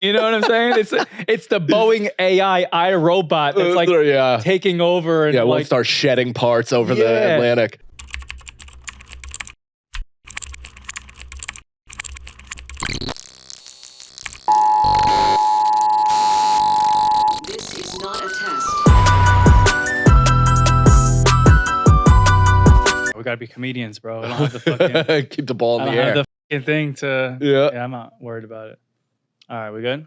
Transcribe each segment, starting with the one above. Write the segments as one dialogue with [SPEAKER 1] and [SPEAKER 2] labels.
[SPEAKER 1] You know what I'm saying? It's the Boeing AI iRobot that's like taking over. And
[SPEAKER 2] we'll start shedding parts over the Atlantic.
[SPEAKER 3] This is not a test.
[SPEAKER 1] We gotta be comedians, bro. I don't have the fucking
[SPEAKER 2] keep the ball in the air.
[SPEAKER 1] I don't have the fucking thing to.
[SPEAKER 2] Yeah,
[SPEAKER 1] I'm not worried about it. All right, we good?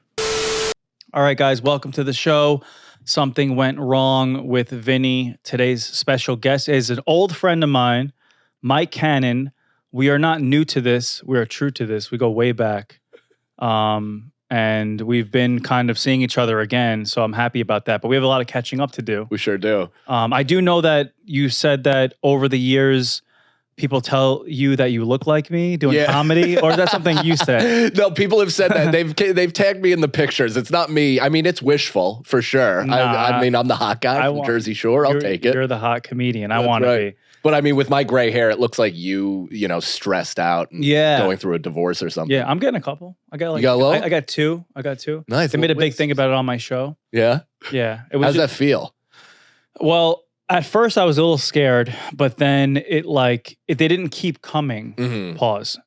[SPEAKER 1] All right, guys, welcome to the show. Something went wrong with Vinny. Today's special guest is an old friend of mine, Mike Cannon. We are not new to this. We are true to this. We go way back. And we've been kind of seeing each other again, so I'm happy about that. But we have a lot of catching up to do.
[SPEAKER 2] We sure do.
[SPEAKER 1] I do know that you said that over the years, people tell you that you look like me doing comedy, or is that something you said?
[SPEAKER 2] No, people have said that. They've tagged me in the pictures. It's not me. I mean, it's wishful for sure.
[SPEAKER 1] Nah,
[SPEAKER 2] I mean, I'm the hot guy from Jersey Shore. I'll take it.
[SPEAKER 1] You're the hot comedian. I want to be.
[SPEAKER 2] But I mean, with my gray hair, it looks like you stressed out and going through a divorce or something.
[SPEAKER 1] Yeah, I'm getting a couple. I got
[SPEAKER 2] you got a little?
[SPEAKER 1] I got two.
[SPEAKER 2] Nice.
[SPEAKER 1] They made a big thing about it on my show.
[SPEAKER 2] Yeah?
[SPEAKER 1] Yeah.
[SPEAKER 2] How's that feel?
[SPEAKER 1] Well, at first I was a little scared, but then they didn't keep coming.
[SPEAKER 2] Mm-hmm.
[SPEAKER 1] Pause.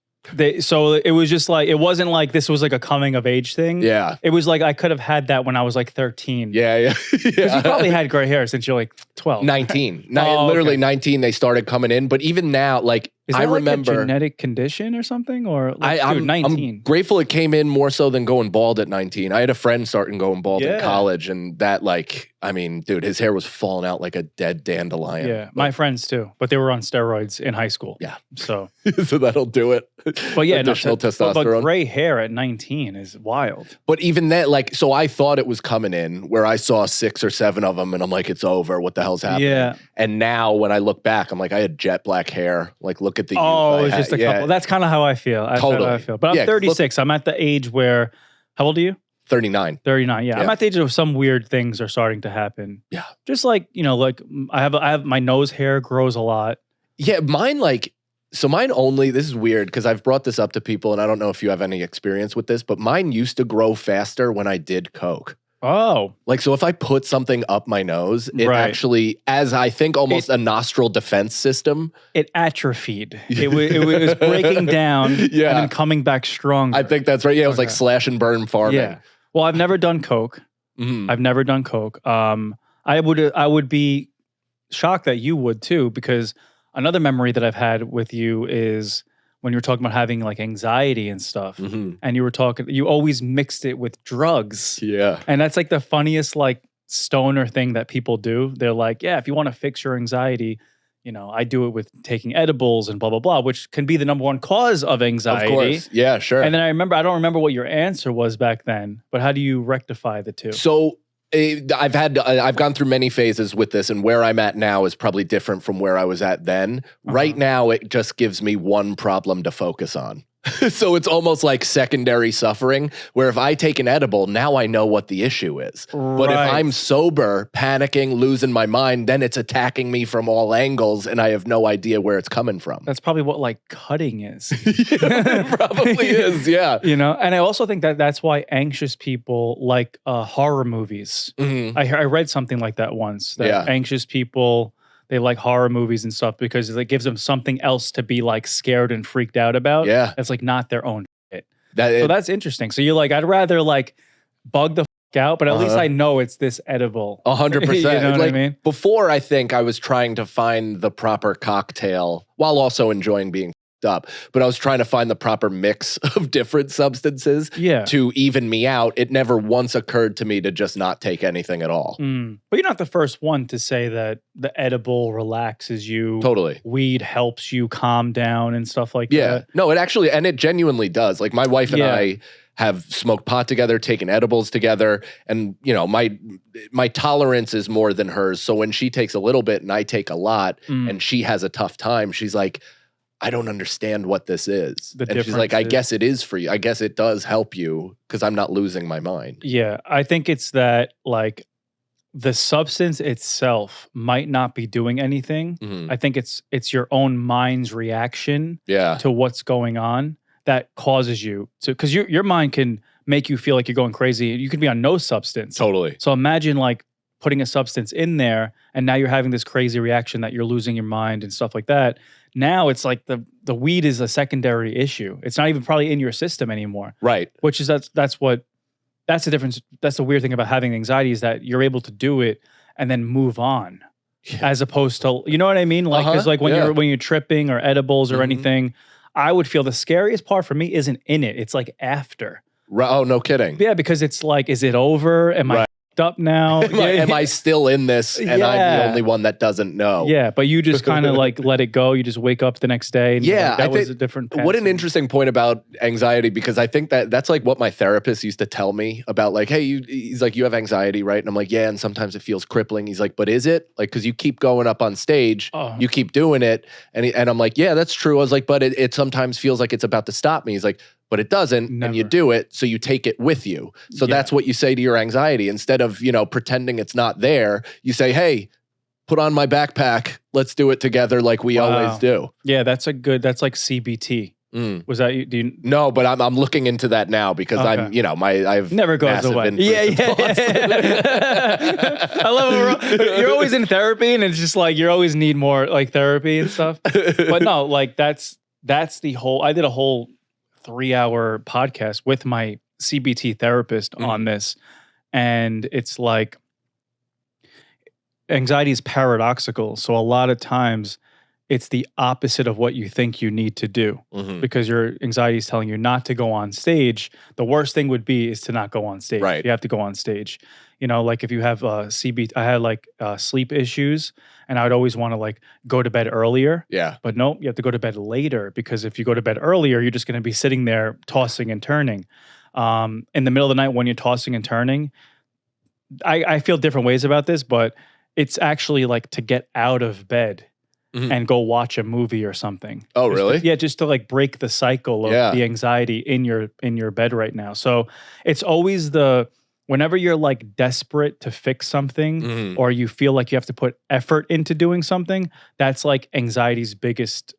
[SPEAKER 1] So it was just like, it wasn't like this was like a coming of age thing.
[SPEAKER 2] Yeah.
[SPEAKER 1] It was like I could have had that when I was like 13.
[SPEAKER 2] Yeah.
[SPEAKER 1] Because you probably had gray hair since you're like 12.
[SPEAKER 2] 19. Literally 19, they started coming in. But even now, like,
[SPEAKER 1] is that
[SPEAKER 2] I remember
[SPEAKER 1] like a genetic condition or something? Or like,
[SPEAKER 2] I'm
[SPEAKER 1] 19.
[SPEAKER 2] I'm grateful it came in more so than going bald at 19. I had a friend starting going bald in college, and that, like, I mean, dude, his hair was falling out like a dead dandelion.
[SPEAKER 1] Yeah, my friends too, but they were on steroids in high school.
[SPEAKER 2] Yeah,
[SPEAKER 1] so
[SPEAKER 2] that'll do it.
[SPEAKER 1] But yeah,
[SPEAKER 2] additional testosterone.
[SPEAKER 1] But gray hair at 19 is wild.
[SPEAKER 2] But even that, like, so I thought it was coming in, where I saw 6 or 7 of them, and I'm like, it's over. What the hell's happening?
[SPEAKER 1] Yeah.
[SPEAKER 2] And now when I look back, I'm like, I had jet black hair. Like, look at the
[SPEAKER 1] it was just a couple. That's kind of how I feel.
[SPEAKER 2] Totally.
[SPEAKER 1] How I feel. But I'm 36. I'm at the age where, how old are you?
[SPEAKER 2] 39.
[SPEAKER 1] 39. Yeah. I'm at the age of some weird things are starting to happen.
[SPEAKER 2] Yeah.
[SPEAKER 1] Just like, like I have my nose hair grows a lot.
[SPEAKER 2] Yeah. Mine only, this is weird because I've brought this up to people and I don't know if you have any experience with this, but mine used to grow faster when I did coke.
[SPEAKER 1] Oh.
[SPEAKER 2] Like, so if I put something up my nose, it actually, as I think almost a nostril defense system.
[SPEAKER 1] It atrophied. It was breaking down and then coming back stronger.
[SPEAKER 2] I think that's right. Yeah, it was like slash and burn farming.
[SPEAKER 1] Yeah. Well, I've never done coke.
[SPEAKER 2] Mm-hmm.
[SPEAKER 1] I've never done coke. I would be shocked that you would too, because another memory that I've had with you is when you were talking about having like anxiety and stuff, and you always mixed it with drugs.
[SPEAKER 2] Yeah.
[SPEAKER 1] And that's like the funniest like stoner thing that people do. They're like, yeah, if you want to fix your anxiety, I do it with taking edibles and blah, blah, blah, which can be the number one cause of anxiety.
[SPEAKER 2] Of course. Yeah, sure.
[SPEAKER 1] And then I don't remember what your answer was back then, but how do you rectify the two?
[SPEAKER 2] So I've gone through many phases with this, and where I'm at now is probably different from where I was at then. Right now, it just gives me one problem to focus on. So it's almost like secondary suffering, where if I take an edible, now I know what the issue is.
[SPEAKER 1] Right.
[SPEAKER 2] But if I'm sober, panicking, losing my mind, then it's attacking me from all angles, and I have no idea where it's coming from.
[SPEAKER 1] That's probably what like cutting is.
[SPEAKER 2] It probably is, yeah.
[SPEAKER 1] And I also think that that's why anxious people like horror movies.
[SPEAKER 2] Mm-hmm.
[SPEAKER 1] I read something like that once, that anxious people, they like horror movies and stuff because it gives them something else to be like scared and freaked out about.
[SPEAKER 2] Yeah.
[SPEAKER 1] It's like not their own shit. So that's interesting. So you're like, I'd rather like bug the out, but at least I know it's this edible.
[SPEAKER 2] 100%.
[SPEAKER 1] You know what I mean?
[SPEAKER 2] Before, I think I was trying to find the proper cocktail while also enjoying being up, but I was trying to find the proper mix of different substances to even me out. It never once occurred to me to just not take anything at all.
[SPEAKER 1] But you're not the first one to say that the edible relaxes you.
[SPEAKER 2] Totally.
[SPEAKER 1] Weed helps you calm down and stuff like that.
[SPEAKER 2] Yeah. No, it actually, and it genuinely does. Like my wife and I have smoked pot together, taken edibles together, and my tolerance is more than hers. So when she takes a little bit and I take a lot and she has a tough time, she's like, I don't understand what this is. And she's like, I guess it is for you. I guess it does help you because I'm not losing my mind.
[SPEAKER 1] Yeah, I think it's that like the substance itself might not be doing anything.
[SPEAKER 2] Mm-hmm.
[SPEAKER 1] I think it's your own mind's reaction
[SPEAKER 2] to
[SPEAKER 1] what's going on that causes you to, because your mind can make you feel like you're going crazy. You could be on no substance.
[SPEAKER 2] Totally.
[SPEAKER 1] So imagine like putting a substance in there and now you're having this crazy reaction that you're losing your mind and stuff like that. Now it's like the weed is a secondary issue. It's not even probably in your system anymore.
[SPEAKER 2] Right.
[SPEAKER 1] Which is that's the difference. That's the weird thing about having anxiety is that you're able to do it and then move on. As opposed to, you know what I mean? Like, because like when you're tripping or edibles or anything, I would feel the scariest part for me isn't in it. It's like after.
[SPEAKER 2] Oh, no kidding.
[SPEAKER 1] Yeah, because it's like, is it over? Am I f***ed up now?
[SPEAKER 2] Am I still in this and I'm the only one that doesn't know?
[SPEAKER 1] Yeah, but you just kind of like let it go. You just wake up the next day and like, that was a different path.
[SPEAKER 2] What an interesting point about anxiety, because I think that's like what my therapist used to tell me about like, hey, he's like, you have anxiety, right? And I'm like, yeah, and sometimes it feels crippling. He's like, but is it? Like, because you keep going up on stage, you keep doing it. And I'm like, yeah, that's true. I was like, but it sometimes feels like it's about to stop me. He's like, but it doesn't, and you do it, so you take it with you. So that's what you say to your anxiety. Instead of, pretending it's not there, you say, hey, put on my backpack. Let's do it together like we always do.
[SPEAKER 1] Yeah, that's like CBT. Was that you? Do you?
[SPEAKER 2] No, but I'm looking into that now because I'm, I've
[SPEAKER 1] never goes away. Yeah. I love it. You're always in therapy, and it's just like you always need more like therapy and stuff. But no, like that's the whole. I did a whole 3-hour podcast with my CBT therapist on this, and it's like anxiety is paradoxical. So a lot of times it's the opposite of what you think you need to do because your anxiety is telling you not to go on stage. The worst thing would be is to not go on stage.
[SPEAKER 2] Right.
[SPEAKER 1] You have to go on stage. Like if you have CBT, I had like sleep issues and I would always want to like go to bed earlier.
[SPEAKER 2] Yeah.
[SPEAKER 1] But no, you have to go to bed later because if you go to bed earlier, you're just going to be sitting there tossing and turning. In the middle of the night when you're tossing and turning, I feel different ways about this, but it's actually like to get out of bed and go watch a movie or something.
[SPEAKER 2] Oh, really?
[SPEAKER 1] Just to like break the cycle of the anxiety in your bed right now. So it's always whenever you're like desperate to fix something or you feel like you have to put effort into doing something, that's like anxiety's biggest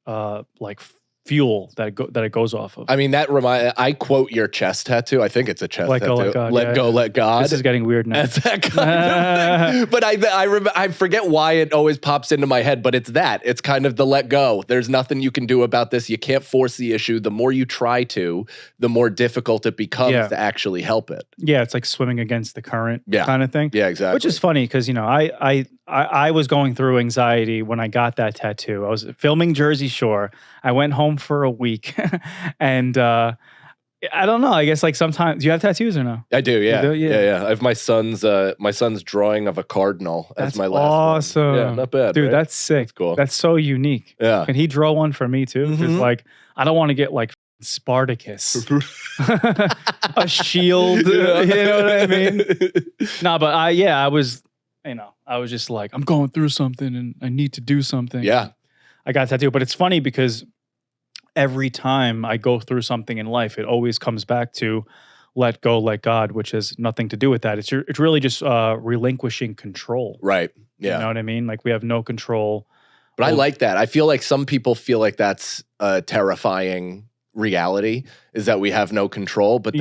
[SPEAKER 1] like fuel that it goes off of.
[SPEAKER 2] I mean, I quote your chest tattoo. I think it's a chest tattoo.
[SPEAKER 1] Let God.
[SPEAKER 2] Let go, let God.
[SPEAKER 1] This is getting weird now.
[SPEAKER 2] That's that kind of thing. But I forget why it always pops into my head, but it's that. It's kind of the let go. There's nothing you can do about this. You can't force the issue. The more you try to, the more difficult it becomes to actually help it.
[SPEAKER 1] Yeah, it's like swimming against the current kind of thing.
[SPEAKER 2] Yeah, exactly.
[SPEAKER 1] Which is funny because, I was going through anxiety when I got that tattoo. I was filming Jersey Shore. I went home for a week and I don't know. I guess like sometimes, do you have tattoos or no?
[SPEAKER 2] I do, yeah.
[SPEAKER 1] You do? Yeah.
[SPEAKER 2] I have my son's drawing of a cardinal as my last
[SPEAKER 1] awesome.
[SPEAKER 2] one. Yeah, not bad.
[SPEAKER 1] Dude,
[SPEAKER 2] right?
[SPEAKER 1] that's sick.
[SPEAKER 2] That's cool.
[SPEAKER 1] That's so unique.
[SPEAKER 2] Yeah.
[SPEAKER 1] Can he draw one for me too? Because like, I don't want to get like Spartacus. A shield. You know what I mean? No, but I was just like, I'm going through something and I need to do something.
[SPEAKER 2] Yeah.
[SPEAKER 1] I got a tattoo. But it's funny because every time I go through something in life, it always comes back to let go, let God, which has nothing to do with that. It's really just relinquishing control.
[SPEAKER 2] Right. Yeah.
[SPEAKER 1] You know what I mean? Like we have no control.
[SPEAKER 2] But I like that. I feel like some people feel like that's a terrifying reality, is that we have no control. But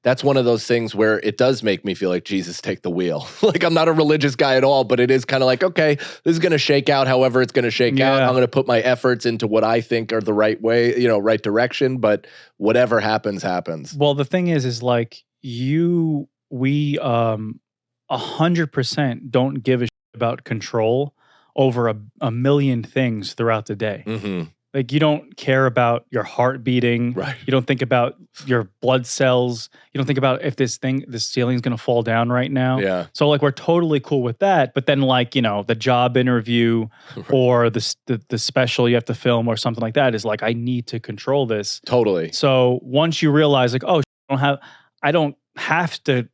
[SPEAKER 2] that's one of those things where it does make me feel like, Jesus, take the wheel. Like I'm not a religious guy at all, but it is kind of like, okay, this is going to shake out however it's going to shake out. I'm going to put my efforts into what I think are the right way, right direction, but whatever happens, happens.
[SPEAKER 1] Well, the thing is like we 100% don't give a shit about control over a million things throughout the day. Like you don't care about your heart beating.
[SPEAKER 2] Right.
[SPEAKER 1] You don't think about your blood cells. You don't think about if this ceiling's going to fall down right now.
[SPEAKER 2] Yeah.
[SPEAKER 1] So like we're totally cool with that. But then like, the job interview or the special you have to film or something like that is like, I need to control this.
[SPEAKER 2] Totally.
[SPEAKER 1] So once you realize like, oh, I don't have to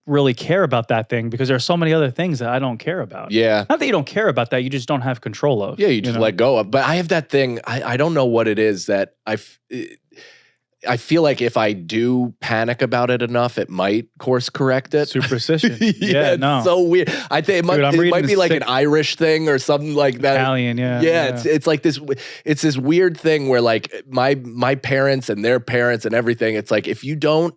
[SPEAKER 1] really care about that thing because there are so many other things that I don't care about.
[SPEAKER 2] Yeah.
[SPEAKER 1] Not that you don't care about that, you just don't have control of.
[SPEAKER 2] Yeah, you just let go of. But I have that thing, I don't know what it is that I feel like if I do panic about it enough, it might course correct it.
[SPEAKER 1] Superstition.
[SPEAKER 2] It's so weird. I think it might be like an Irish thing or something like that.
[SPEAKER 1] Italian,
[SPEAKER 2] Yeah, it's like this. It's this weird thing where like my parents and their parents and everything. It's like if you don't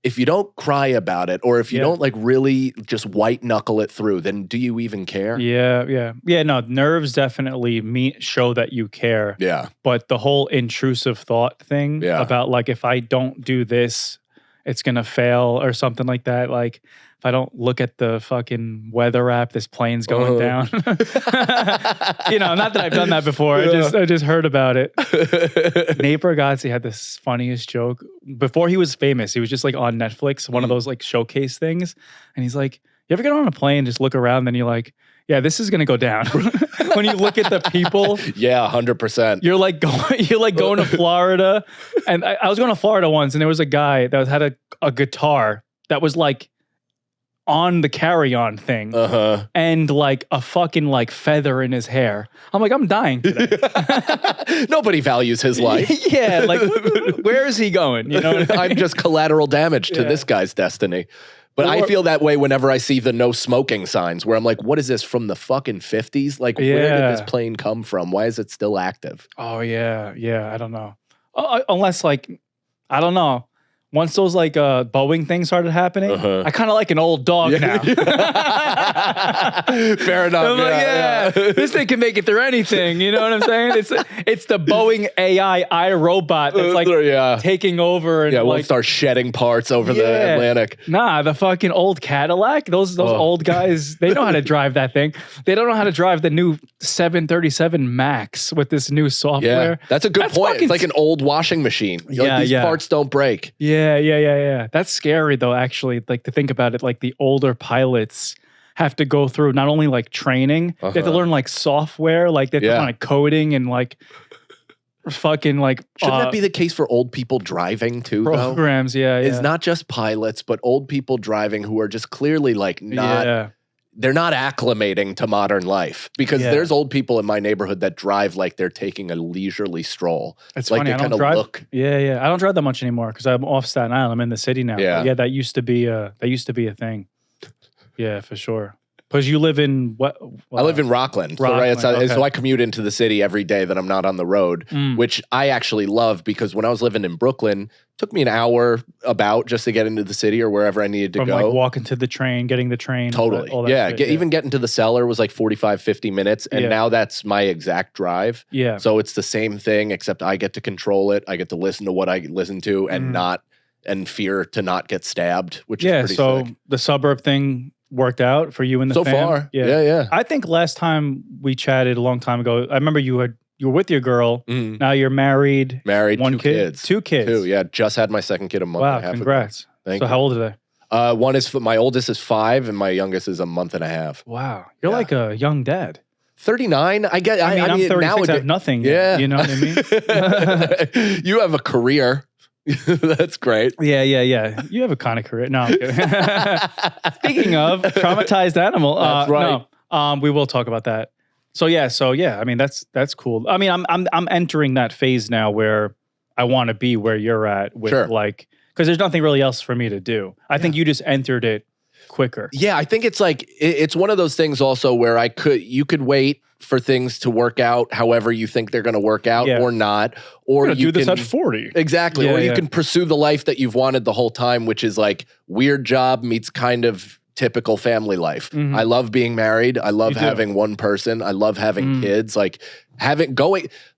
[SPEAKER 2] if you don't cry about it, or if you don't like really just white knuckle it through, then do you even care?
[SPEAKER 1] Yeah. No, nerves definitely show that you care.
[SPEAKER 2] Yeah.
[SPEAKER 1] But the whole intrusive thought thing about like, if I don't do this, it's going to fail or something like that. Like, if I don't look at the fucking weather app, this plane's going down. You know, not that I've done that before. I just heard about it. Nate Bargatze had this funniest joke. Before he was famous, he was just like on Netflix, one of those like showcase things. And he's like, you ever get on a plane, just look around, then you're like, yeah, this is going to go down. When you look at the people.
[SPEAKER 2] Yeah, 100%.
[SPEAKER 1] You're like going to Florida. And I was going to Florida once, and there was a guy that had a guitar that was like on the carry-on thing, and like a fucking like feather in his hair. I'm like, I'm dying today.
[SPEAKER 2] Nobody values his life.
[SPEAKER 1] Yeah, like where is he going? You know what I mean?
[SPEAKER 2] I'm just collateral damage to this guy's destiny. But I feel that way whenever I see the no smoking signs, where I'm like, what is this, from the fucking 50s? Like, where did this plane come from? Why is it still active?
[SPEAKER 1] Oh, yeah. I don't know. Unless, like, I don't know. Once those like Boeing things started happening, I kind of like an old dog now.
[SPEAKER 2] Fair enough.
[SPEAKER 1] I'm like, this thing can make it through anything. You know what I'm saying? It's the Boeing AI iRobot that's like taking over. And
[SPEAKER 2] we'll start shedding parts over the Atlantic.
[SPEAKER 1] Nah, the fucking old Cadillac. Those old guys, they know how to drive that thing. They don't know how to drive the new 737 Max with this new software.
[SPEAKER 2] Yeah, that's a good point. It's like an old washing machine. These parts don't break.
[SPEAKER 1] Yeah. That's scary though, actually, like to think about it. Like the older pilots have to go through not only like training, they have to learn like software, like they have to learn like coding and like fucking like
[SPEAKER 2] shouldn't that be the case for old people driving too,
[SPEAKER 1] programs?
[SPEAKER 2] Though? It's not just pilots, but old people driving who are just clearly like not they're not acclimating to modern life, because there's old people in my neighborhood that drive like they're taking a leisurely stroll.
[SPEAKER 1] It's
[SPEAKER 2] like
[SPEAKER 1] funny. I don't drive. I don't drive that much anymore because I'm off Staten Island. I'm in the city now. But that used to be a thing. Yeah, for sure. Because you live in what?
[SPEAKER 2] I live in Rockland. So I commute into the city every day that I'm not on the road, which I actually love, because when I was living in Brooklyn, it took me an hour about just to get into the city or wherever I needed to go.
[SPEAKER 1] From like walking to the train, getting the train.
[SPEAKER 2] Totally.
[SPEAKER 1] All that shit,
[SPEAKER 2] even getting to the cellar was like 45, 50 minutes. And now that's my exact drive.
[SPEAKER 1] Yeah.
[SPEAKER 2] So it's the same thing, except I get to control it. I get to listen to what I listen to and fear to not get stabbed, which is pretty sick.
[SPEAKER 1] The suburb thing worked out for you and the
[SPEAKER 2] so far. Yeah.
[SPEAKER 1] I think last time we chatted a long time ago, I remember you were with your girl. Now you're married.
[SPEAKER 2] One kid.
[SPEAKER 1] Two kids.
[SPEAKER 2] Two, yeah. Just had my second kid a month and a half
[SPEAKER 1] congrats.
[SPEAKER 2] ago. Thank you.
[SPEAKER 1] How old are they?
[SPEAKER 2] One is my oldest is 5 and my youngest is a month and a half.
[SPEAKER 1] Wow. You're like a young dad.
[SPEAKER 2] 39. I mean,
[SPEAKER 1] I'm 36. I have nothing.
[SPEAKER 2] Yeah.
[SPEAKER 1] You know what I mean?
[SPEAKER 2] You have a career. That's great.
[SPEAKER 1] Yeah. You have a kind of career. No, I'm kidding. Speaking of traumatized animal,
[SPEAKER 2] that's right.
[SPEAKER 1] No, we will talk about that. So yeah. I mean, that's cool. I mean, I'm entering that phase now where I want to be where you're at with like, because there's nothing really else for me to do. I think you just entered it quicker.
[SPEAKER 2] Yeah, I think it's like it's one of those things also where you could wait for things to work out however you think they're going to work out or not, or you
[SPEAKER 1] do this at 40.
[SPEAKER 2] Exactly. Or you can pursue the life that you've wanted the whole time, which is like weird job meets kind of typical family life. I love being married. I love having one person. I love having kids, like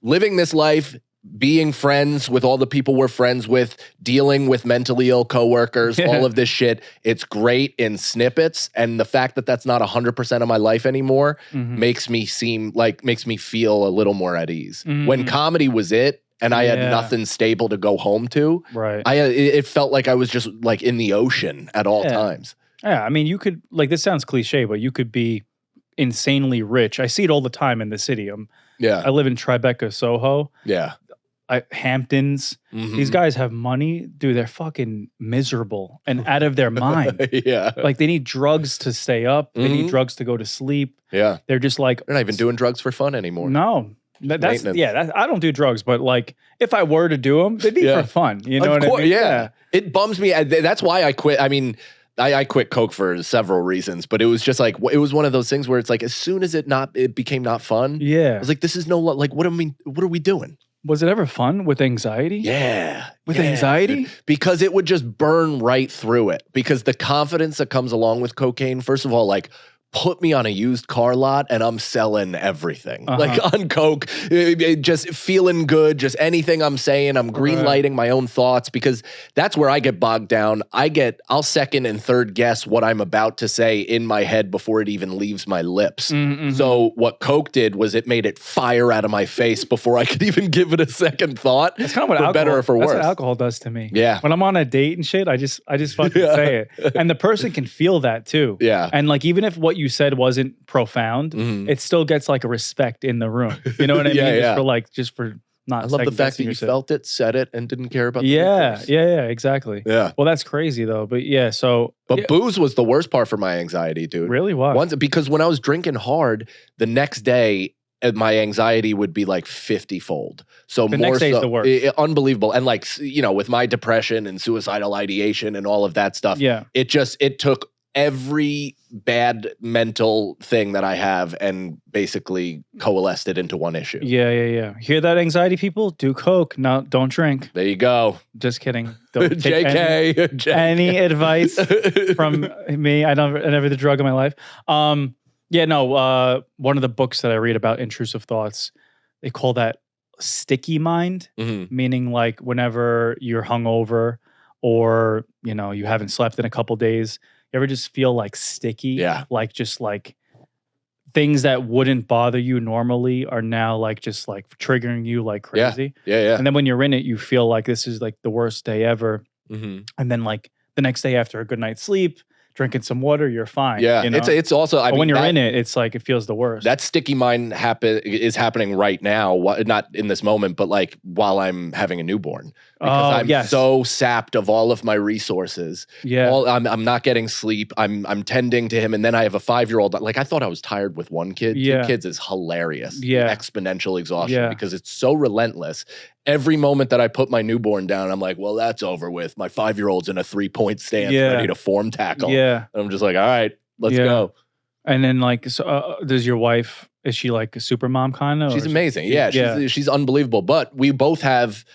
[SPEAKER 2] living this life, being friends with all the people we're friends with, dealing with mentally ill coworkers, all of this shit. It's great in snippets. And the fact that that's not 100% of my life anymore makes me feel a little more at ease. When comedy was it, and I had nothing stable to go home to, it felt like I was just like in the ocean at all times.
[SPEAKER 1] Yeah, I mean, you could, like, this sounds cliche, but you could be insanely rich. I see it all the time in the city. I live in Tribeca, Soho.
[SPEAKER 2] Yeah.
[SPEAKER 1] Hamptons. These guys have money. Dude, they're fucking miserable and out of their mind. Like, they need drugs to stay up. They need drugs to go to sleep.
[SPEAKER 2] Yeah.
[SPEAKER 1] They're just like...
[SPEAKER 2] They're not even doing drugs for fun anymore.
[SPEAKER 1] No. I don't do drugs, but like, if I were to do them, they'd be for fun. You know what I mean?
[SPEAKER 2] Yeah. It bums me. That's why I quit. I mean... I quit Coke for several reasons, but it was just like, it was one of those things where it's like, as soon as it became not fun. I was like, this is like, what are we doing?
[SPEAKER 1] Was it ever fun with anxiety?
[SPEAKER 2] Yeah.
[SPEAKER 1] With
[SPEAKER 2] yeah,
[SPEAKER 1] anxiety?
[SPEAKER 2] dude. Because it would just burn right through it. Because the confidence that comes along with cocaine, first of all, like, put me on a used car lot and I'm selling everything. Like on coke, just feeling good, just anything I'm saying, I'm green lighting my own thoughts, because that's where I get bogged down. I'll second and third guess what I'm about to say in my head before it even leaves my lips. So what coke did was it made it fire out of my face before I could even give it a second thought.
[SPEAKER 1] That's kind of what
[SPEAKER 2] for
[SPEAKER 1] alcohol,
[SPEAKER 2] better or for worse.
[SPEAKER 1] That's what alcohol does to me.
[SPEAKER 2] Yeah.
[SPEAKER 1] When I'm on a date and shit, I just fucking say it. And the person can feel that too.
[SPEAKER 2] Yeah.
[SPEAKER 1] And like, even if what you said wasn't profound, it still gets like a respect in the room. You know what I mean? Just for not.
[SPEAKER 2] I love the fact that you felt it, said it, and didn't care about the recourse.
[SPEAKER 1] Yeah, exactly.
[SPEAKER 2] Yeah.
[SPEAKER 1] Well, that's crazy though. But yeah, so.
[SPEAKER 2] But booze was the worst part for my anxiety, dude.
[SPEAKER 1] Really? Why?
[SPEAKER 2] Because when I was drinking hard, the next day, my anxiety would be like 50-fold. So
[SPEAKER 1] the next day is the worst.
[SPEAKER 2] Unbelievable. And like, with my depression and suicidal ideation and all of that stuff, it took every bad mental thing that I have and basically coalesced it into one issue.
[SPEAKER 1] Yeah. Hear that, anxiety people? Do coke. No, don't drink.
[SPEAKER 2] There you go.
[SPEAKER 1] Just kidding. Don't take
[SPEAKER 2] JK.
[SPEAKER 1] any advice from me. I never did a drug in my life. One of the books that I read about intrusive thoughts, they call that sticky mind, meaning like whenever you're hungover or, you haven't slept in a couple days, you ever just feel like sticky?
[SPEAKER 2] Yeah.
[SPEAKER 1] Like just like things that wouldn't bother you normally are now like just like triggering you like crazy.
[SPEAKER 2] Yeah.
[SPEAKER 1] And then when you're in it, you feel like this is like the worst day ever. And then like the next day after a good night's sleep, drinking some water, you're fine.
[SPEAKER 2] Yeah, it's also. I mean,
[SPEAKER 1] when you're in it, it's like it feels the worst.
[SPEAKER 2] That sticky mind is happening right now. Not in this moment, but like while I'm having a newborn, because I'm so sapped of all of my resources.
[SPEAKER 1] Yeah,
[SPEAKER 2] I'm not getting sleep. I'm tending to him, and then I have a 5-year-old. Like I thought I was tired with one kid.
[SPEAKER 1] Yeah.
[SPEAKER 2] 2 kids is hilarious.
[SPEAKER 1] Yeah,
[SPEAKER 2] exponential exhaustion because it's so relentless. Every moment that I put my newborn down, I'm like, well, that's over with. My 5-year-old's in a 3-point stance ready to form tackle.
[SPEAKER 1] Yeah.
[SPEAKER 2] And I'm just like, all right, let's go.
[SPEAKER 1] And then like, so does your wife, is she like a super mom kind of?
[SPEAKER 2] She's amazing. She's unbelievable. But we both have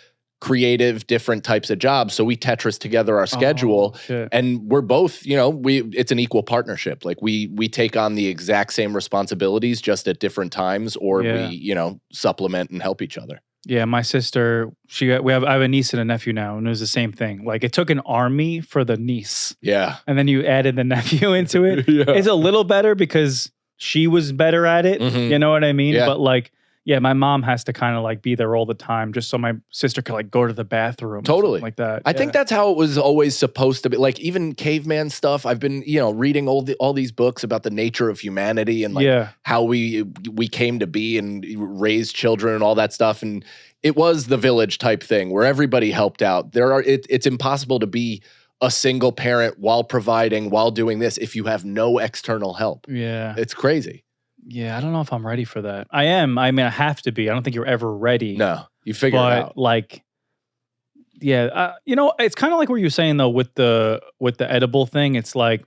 [SPEAKER 2] creative, different types of jobs. So we Tetris together our schedule and we're both, it's an equal partnership. Like we take on the exact same responsibilities just at different times, or we, supplement and help each other.
[SPEAKER 1] Yeah, my sister, I have a niece and a nephew now, and it was the same thing. Like it took an army for the niece.
[SPEAKER 2] Yeah.
[SPEAKER 1] And then you added the nephew into it. It's a little better because she was better at it. You know what I mean?
[SPEAKER 2] Yeah.
[SPEAKER 1] But like, my mom has to kind of like be there all the time just so my sister could like go to the bathroom.
[SPEAKER 2] Totally.
[SPEAKER 1] Like that.
[SPEAKER 2] I think that's how it was always supposed to be. Like even caveman stuff. I've been, reading all these books about the nature of humanity and like how we came to be and raised children and all that stuff. And it was the village type thing where everybody helped out. It's impossible to be a single parent while providing, while doing this if you have no external help. Yeah. It's crazy.
[SPEAKER 1] Yeah, I don't know if I'm ready for that. I am. I mean, I have to be. I don't think you're ever ready.
[SPEAKER 2] No, you figure it out.
[SPEAKER 1] Like, it's kind of like what you're saying though with the edible thing. It's like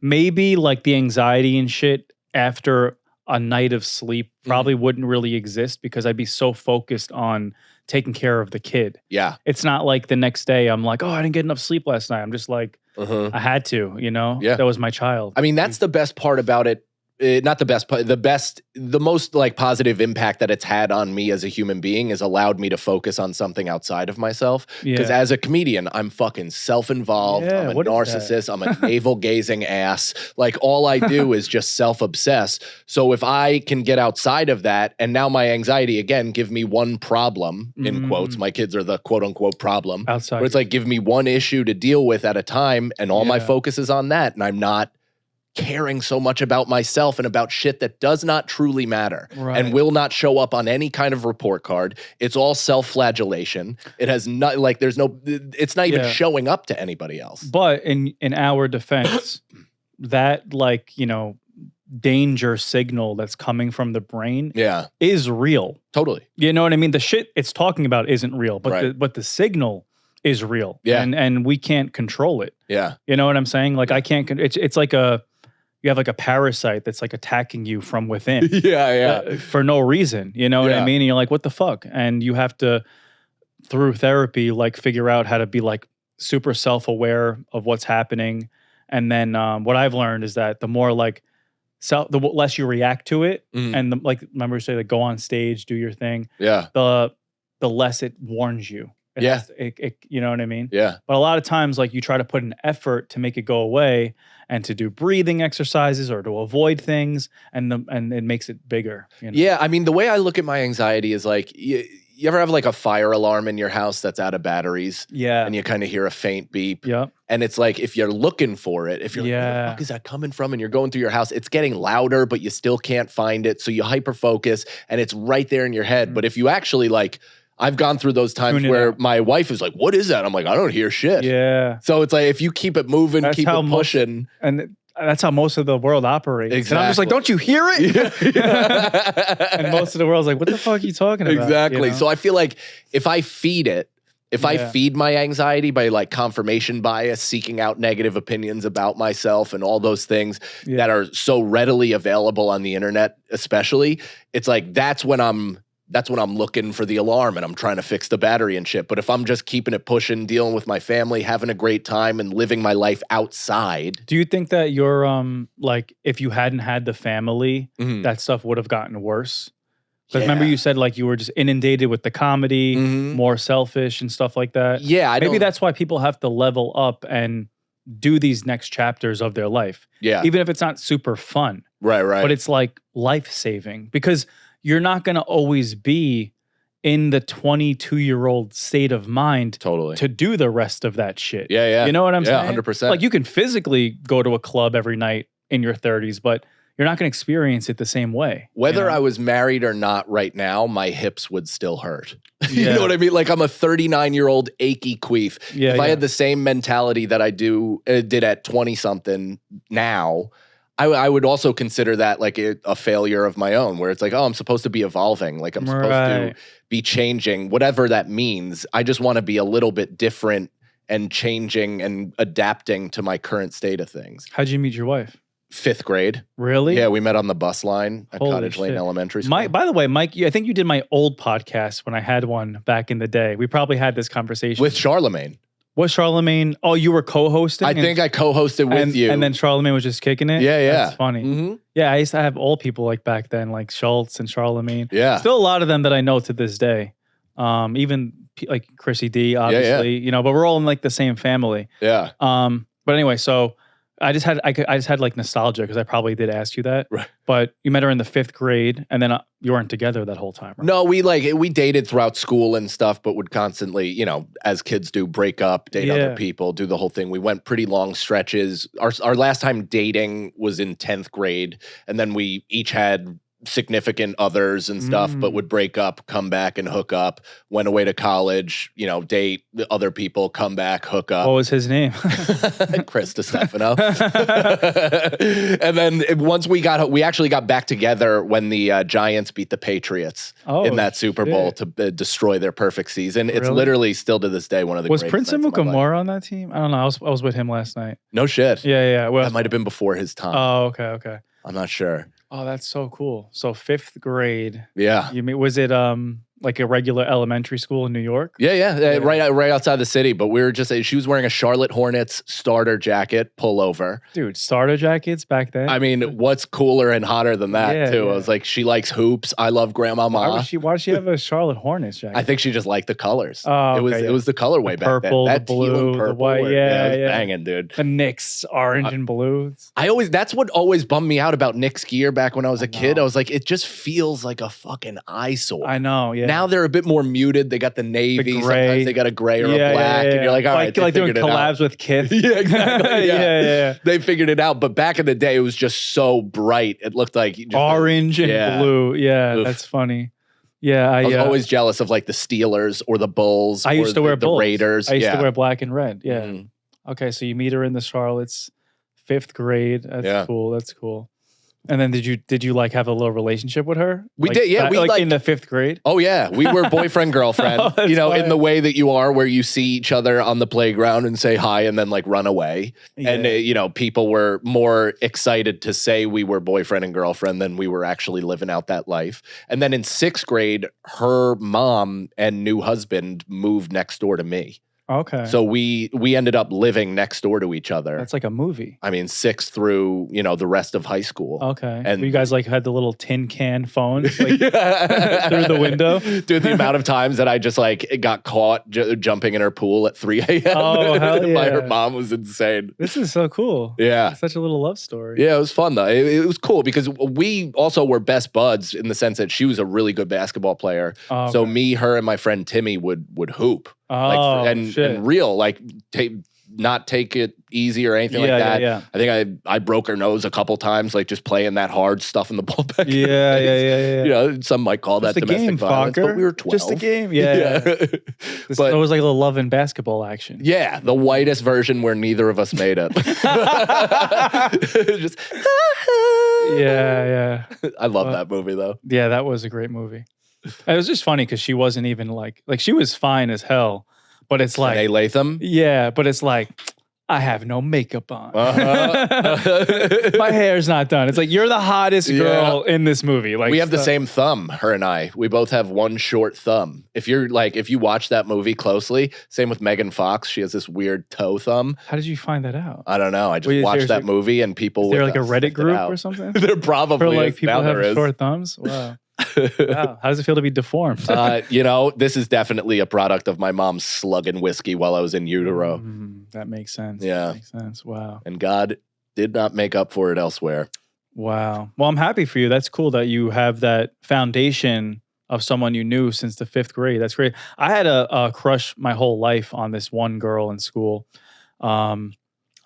[SPEAKER 1] maybe like the anxiety and shit after a night of sleep probably wouldn't really exist because I'd be so focused on taking care of the kid. Yeah, it's not like the next day I'm like, oh, I didn't get enough sleep last night. I'm just like, I had to. Yeah, that was my child.
[SPEAKER 2] I mean, that's the best part about it. Not the best part, the most like positive impact that it's had on me as a human being is allowed me to focus on something outside of myself. Because as a comedian, I'm fucking self-involved. I'm a narcissist. I'm a navel-gazing ass. Like all I do is just self-obsess. So if I can get outside of that, and now my anxiety, again, give me one problem, in quotes, my kids are the quote-unquote problem. Outside. Where it's like, give me one issue to deal with at a time, and all my focus is on that, and I'm not caring so much about myself and about shit that does not truly matter and will not show up on any kind of report card. It's all self-flagellation. It has not like it's not even showing up to anybody else.
[SPEAKER 1] But in our defense, that like, danger signal that's coming from the brain is real.
[SPEAKER 2] Totally.
[SPEAKER 1] You know what I mean? The shit it's talking about isn't real, but the signal is real. Yeah. And we can't control it.
[SPEAKER 2] Yeah.
[SPEAKER 1] You know what I'm saying? Like I can't, it's like you have like a parasite that's like attacking you from within
[SPEAKER 2] yeah.
[SPEAKER 1] for no reason. You know what I
[SPEAKER 2] Yeah.
[SPEAKER 1] mean? And you're like, what the fuck? And you have to, through therapy, like figure out how to be like super self-aware of what's happening. And then what I've learned is that the more like the less you react to it, and like remember you say like go on stage, do your thing.
[SPEAKER 2] Yeah.
[SPEAKER 1] The less it warns you.
[SPEAKER 2] Yeah.
[SPEAKER 1] You know what I mean?
[SPEAKER 2] Yeah.
[SPEAKER 1] But a lot of times, like you try to put an effort to make it go away and to do breathing exercises or to avoid things, and it makes it bigger. You know?
[SPEAKER 2] Yeah. I mean, the way I look at my anxiety is like, you ever have like a fire alarm in your house that's out of batteries?
[SPEAKER 1] Yeah.
[SPEAKER 2] And you kind of hear a faint beep.
[SPEAKER 1] Yep.
[SPEAKER 2] And it's like, if you're looking for it, if you're like, where the fuck is that coming from? And you're going through your house, it's getting louder, but you still can't find it. So you hyper focus and it's right there in your head. But if you actually like, I've gone through those times where my wife is like, what is that? I'm like, I don't hear shit.
[SPEAKER 1] Yeah.
[SPEAKER 2] So it's like, if you keep it moving, keep it pushing.
[SPEAKER 1] And that's how most of the world operates.
[SPEAKER 2] Exactly.
[SPEAKER 1] And I'm just like, don't you hear it?
[SPEAKER 2] Yeah.
[SPEAKER 1] And most of the world's like, what the fuck are you talking about?
[SPEAKER 2] Exactly.
[SPEAKER 1] You know?
[SPEAKER 2] So I feel like if I feed it, I feed my anxiety by like confirmation bias, seeking out negative opinions about myself and all those things that are so readily available on the internet, especially, it's like that's when I'm looking for the alarm and I'm trying to fix the battery and shit. But if I'm just keeping it pushing, dealing with my family, having a great time and living my life outside.
[SPEAKER 1] Do you think that you're like if you hadn't had the family, that stuff would have gotten worse? Because remember you said like you were just inundated with the comedy, more selfish and stuff like that.
[SPEAKER 2] Yeah.
[SPEAKER 1] Maybe that's why people have to level up and do these next chapters of their life.
[SPEAKER 2] Yeah.
[SPEAKER 1] Even if it's not super fun.
[SPEAKER 2] Right.
[SPEAKER 1] But it's like life-saving because you're not going to always be in the 22-year-old state of mind to do the rest of that shit.
[SPEAKER 2] Yeah.
[SPEAKER 1] You know what I'm saying?
[SPEAKER 2] Yeah, 100%.
[SPEAKER 1] Like you can physically go to a club every night in your 30s, but you're not going to experience it the same way.
[SPEAKER 2] Whether
[SPEAKER 1] you know?
[SPEAKER 2] I was married or not right now, my hips would still hurt. You
[SPEAKER 1] Yeah.
[SPEAKER 2] know what I mean? Like I'm a 39-year-old achy queef.
[SPEAKER 1] Yeah,
[SPEAKER 2] if I had the same mentality that I did at 20-something now, I would also consider that like a failure of my own, where it's like, oh, I'm supposed to be evolving. Like I'm supposed to be changing, whatever that means. I just want to be a little bit different and changing and adapting to my current state of things.
[SPEAKER 1] How'd you meet your wife?
[SPEAKER 2] 5th grade.
[SPEAKER 1] Really?
[SPEAKER 2] Yeah, we met on the bus line at
[SPEAKER 1] Holy
[SPEAKER 2] Cottage Lane
[SPEAKER 1] shit.
[SPEAKER 2] Elementary School.
[SPEAKER 1] Mike, by the way, Mike, I think you did my old podcast when I had one back in the day. We probably had this conversation.
[SPEAKER 2] With Charlemagne.
[SPEAKER 1] Was Charlemagne? Oh, you were co-hosting?
[SPEAKER 2] I think I co-hosted with you.
[SPEAKER 1] And then Charlemagne was just kicking it?
[SPEAKER 2] Yeah.
[SPEAKER 1] That's funny. Yeah, I used to have old people like back then, like Schultz and Charlemagne.
[SPEAKER 2] Yeah.
[SPEAKER 1] Still a lot of them that I know to this day. Even like Chrissy D, obviously, you know, but we're all in like the same family.
[SPEAKER 2] Yeah.
[SPEAKER 1] But anyway, so I just had like nostalgia because I probably did ask you that.
[SPEAKER 2] Right.
[SPEAKER 1] But you met her in the 5th grade, and then you weren't together that whole time, right?
[SPEAKER 2] No, we dated throughout school and stuff, but would constantly, you know, as kids do, break up, date other people, do the whole thing. We went pretty long stretches. Our last time dating was in 10th grade, and then we each had significant others and stuff, but would break up, come back and hook up, went away to college, you know, date the other people, come back, hook up.
[SPEAKER 1] What was his name?
[SPEAKER 2] Chris DiStefano. And then once we actually got back together when the Giants beat the Patriots in that Super Bowl to destroy their perfect season. It's literally still to this day one of the
[SPEAKER 1] Was
[SPEAKER 2] greatest
[SPEAKER 1] Prince
[SPEAKER 2] nights of my life.
[SPEAKER 1] Mukamura on that team? I don't know. I was with him last night.
[SPEAKER 2] No shit.
[SPEAKER 1] Yeah. Well,
[SPEAKER 2] That might have been before his time.
[SPEAKER 1] Oh, okay.
[SPEAKER 2] I'm not sure.
[SPEAKER 1] Oh, that's so cool. So 5th grade.
[SPEAKER 2] Yeah.
[SPEAKER 1] You mean was it like a regular elementary school in New York?
[SPEAKER 2] Yeah. Right outside the city. But we were just, she was wearing a Charlotte Hornets starter jacket pullover.
[SPEAKER 1] Dude, starter jackets back then?
[SPEAKER 2] I mean, what's cooler and hotter than that, too? I was like, she likes hoops. I love Grandmama.
[SPEAKER 1] Why does she have a Charlotte Hornets jacket?
[SPEAKER 2] I think she just liked the colors.
[SPEAKER 1] Oh,
[SPEAKER 2] it was the colorway back then.
[SPEAKER 1] Purple,
[SPEAKER 2] That
[SPEAKER 1] the
[SPEAKER 2] teal and
[SPEAKER 1] blue, the
[SPEAKER 2] purple
[SPEAKER 1] white.
[SPEAKER 2] were-
[SPEAKER 1] Yeah,
[SPEAKER 2] it was banging, dude.
[SPEAKER 1] The Knicks, orange and blue.
[SPEAKER 2] That's what always bummed me out about Knicks gear back when I was a kid. I was like, it just feels like a fucking eyesore.
[SPEAKER 1] I know, yeah.
[SPEAKER 2] Now they're a bit more muted. They got the navy.
[SPEAKER 1] gray.
[SPEAKER 2] Sometimes they got a gray or a black. And you're like, all right,
[SPEAKER 1] like
[SPEAKER 2] they
[SPEAKER 1] doing
[SPEAKER 2] figured it out.
[SPEAKER 1] collabs with Kith.
[SPEAKER 2] Yeah, exactly.
[SPEAKER 1] Yeah.
[SPEAKER 2] They figured it out. But back in the day, it was just so bright. It looked like just
[SPEAKER 1] Orange and blue. Yeah,
[SPEAKER 2] Oof.
[SPEAKER 1] that's funny. Yeah,
[SPEAKER 2] I was always jealous of like the Steelers or the Bulls.
[SPEAKER 1] I used to wear
[SPEAKER 2] the
[SPEAKER 1] Bulls.
[SPEAKER 2] Raiders.
[SPEAKER 1] I used to wear black and red. Yeah.
[SPEAKER 2] Mhm.
[SPEAKER 1] Okay, so you meet her in the Charlotte's 5th grade. That's cool. That's cool. And then did you like have a little relationship with her?
[SPEAKER 2] We
[SPEAKER 1] Like,
[SPEAKER 2] did, yeah.
[SPEAKER 1] that-
[SPEAKER 2] We
[SPEAKER 1] like in the 5th grade.
[SPEAKER 2] Oh yeah, we were boyfriend girlfriend.
[SPEAKER 1] Oh, that's
[SPEAKER 2] you know, in
[SPEAKER 1] fine.
[SPEAKER 2] the way that you are, where you see each other on the playground and say hi, and then like run away. And
[SPEAKER 1] Yeah.
[SPEAKER 2] you know, people were more excited to say we were boyfriend and girlfriend than we were actually living out that life. And then in 6th grade, her mom and new husband moved next door to me.
[SPEAKER 1] Okay.
[SPEAKER 2] So we ended up living next door to each other.
[SPEAKER 1] That's like a movie.
[SPEAKER 2] I mean, 6th through, you know, the rest of high school.
[SPEAKER 1] Okay.
[SPEAKER 2] And
[SPEAKER 1] So you guys like had the little tin can phones like, through the window?
[SPEAKER 2] Dude, the amount of times that I just like got caught jumping in her pool at 3 a.m.
[SPEAKER 1] Oh, hell
[SPEAKER 2] by her
[SPEAKER 1] yeah.
[SPEAKER 2] mom was insane.
[SPEAKER 1] This is so cool.
[SPEAKER 2] Yeah.
[SPEAKER 1] It's such a little love story.
[SPEAKER 2] Yeah, it was fun though. It was cool because we also were best buds in the sense that she was a really good basketball player.
[SPEAKER 1] Oh,
[SPEAKER 2] So
[SPEAKER 1] okay.
[SPEAKER 2] me, her, and my friend Timmy would hoop.
[SPEAKER 1] Oh,
[SPEAKER 2] and
[SPEAKER 1] shit.
[SPEAKER 2] real, like not take it easy or anything like that.
[SPEAKER 1] Yeah.
[SPEAKER 2] I think I broke her nose a couple times, like just playing that hard stuff in the ball back. in the
[SPEAKER 1] Yeah,
[SPEAKER 2] days.
[SPEAKER 1] yeah.
[SPEAKER 2] You know, some might call
[SPEAKER 1] Just
[SPEAKER 2] that
[SPEAKER 1] a
[SPEAKER 2] domestic
[SPEAKER 1] game,
[SPEAKER 2] violence,
[SPEAKER 1] fucker.
[SPEAKER 2] but we were 12.
[SPEAKER 1] Just a game. Yeah. This
[SPEAKER 2] But-
[SPEAKER 1] was like a little love and basketball action.
[SPEAKER 2] Yeah, the whitest version where neither of us made it. Just,
[SPEAKER 1] Yeah.
[SPEAKER 2] I love that movie though.
[SPEAKER 1] Yeah, that was a great movie. It was just funny because she wasn't even like she was fine as hell, but it's like,
[SPEAKER 2] Renee Latham.
[SPEAKER 1] yeah, but it's like, I have no makeup on.
[SPEAKER 2] Uh-huh.
[SPEAKER 1] My hair's not done. It's like, you're the hottest girl in this movie. Like
[SPEAKER 2] We have the
[SPEAKER 1] so-
[SPEAKER 2] same thumb, her and I. We both have one short thumb. If you watch that movie closely, same with Megan Fox, she has this weird toe thumb.
[SPEAKER 1] How did you find that out?
[SPEAKER 2] I don't know. I just
[SPEAKER 1] Wait, is
[SPEAKER 2] watched
[SPEAKER 1] there-
[SPEAKER 2] that movie and people.
[SPEAKER 1] Is there
[SPEAKER 2] would,
[SPEAKER 1] like a Reddit
[SPEAKER 2] sniff it
[SPEAKER 1] group
[SPEAKER 2] out.
[SPEAKER 1] or something?
[SPEAKER 2] There probably
[SPEAKER 1] For like
[SPEAKER 2] is.
[SPEAKER 1] people
[SPEAKER 2] Now
[SPEAKER 1] have
[SPEAKER 2] there is.
[SPEAKER 1] short thumbs? Wow. Wow. How does it feel to be deformed?
[SPEAKER 2] You know, this is definitely a product of my mom slugging whiskey while I was in utero.
[SPEAKER 1] That makes sense.
[SPEAKER 2] Yeah.
[SPEAKER 1] That makes sense. Wow.
[SPEAKER 2] And God did not make up for it elsewhere.
[SPEAKER 1] Wow. Well, I'm happy for you. That's cool that you have that foundation of someone you knew since the 5th grade. That's great. I had a crush my whole life on this one girl in school. I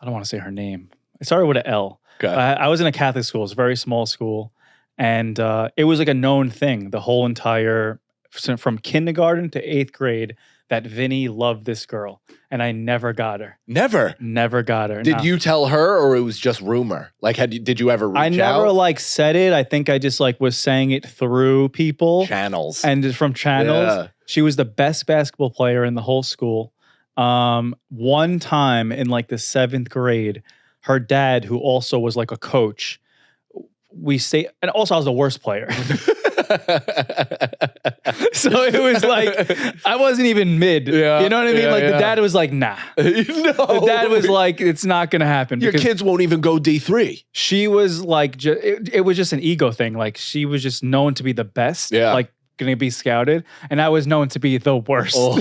[SPEAKER 1] don't want to say her name. It started with an L.
[SPEAKER 2] Okay.
[SPEAKER 1] I was in a Catholic school. It's a very small school. And it was like a known thing the whole entire, from kindergarten to 8th grade, that Vinny loved this girl. And I never got her.
[SPEAKER 2] Never.
[SPEAKER 1] Never got her.
[SPEAKER 2] Did
[SPEAKER 1] No.
[SPEAKER 2] you tell her, or it was just rumor? Like, did you ever reach
[SPEAKER 1] I never
[SPEAKER 2] out?
[SPEAKER 1] like said it. I think I just like was saying it through people
[SPEAKER 2] Channels.
[SPEAKER 1] and just from channels.
[SPEAKER 2] Yeah.
[SPEAKER 1] She was the best basketball player in the whole school. One time in like the 7th grade, her dad, who also was like a coach, and also I was the worst player. So it was like, I wasn't even mid.
[SPEAKER 2] Yeah,
[SPEAKER 1] You know what I mean?
[SPEAKER 2] yeah,
[SPEAKER 1] Like the
[SPEAKER 2] yeah.
[SPEAKER 1] dad was like, nah.
[SPEAKER 2] No.
[SPEAKER 1] The dad was like, it's not going to happen.
[SPEAKER 2] Your
[SPEAKER 1] because
[SPEAKER 2] kids won't even go D3.
[SPEAKER 1] she was like, it was just an ego thing. Like she was just known to be the best.
[SPEAKER 2] Yeah.
[SPEAKER 1] Like going to be scouted. And I was known to be the worst.
[SPEAKER 2] Oh.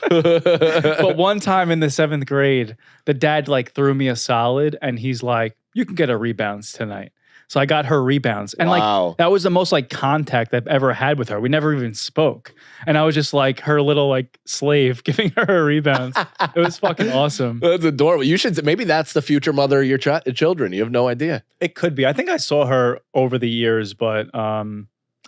[SPEAKER 1] But one time in the 7th grade, the dad like threw me a solid and he's like, you can get a rebounds tonight. So I got her rebounds. And
[SPEAKER 2] Wow.
[SPEAKER 1] like, that was the most like contact I've ever had with her. We never even spoke. And I was just like her little like slave giving her rebounds. It was fucking awesome.
[SPEAKER 2] That's adorable. You should, maybe that's the future mother of your children. You have no idea.
[SPEAKER 1] It could be. I think I saw her over the years, but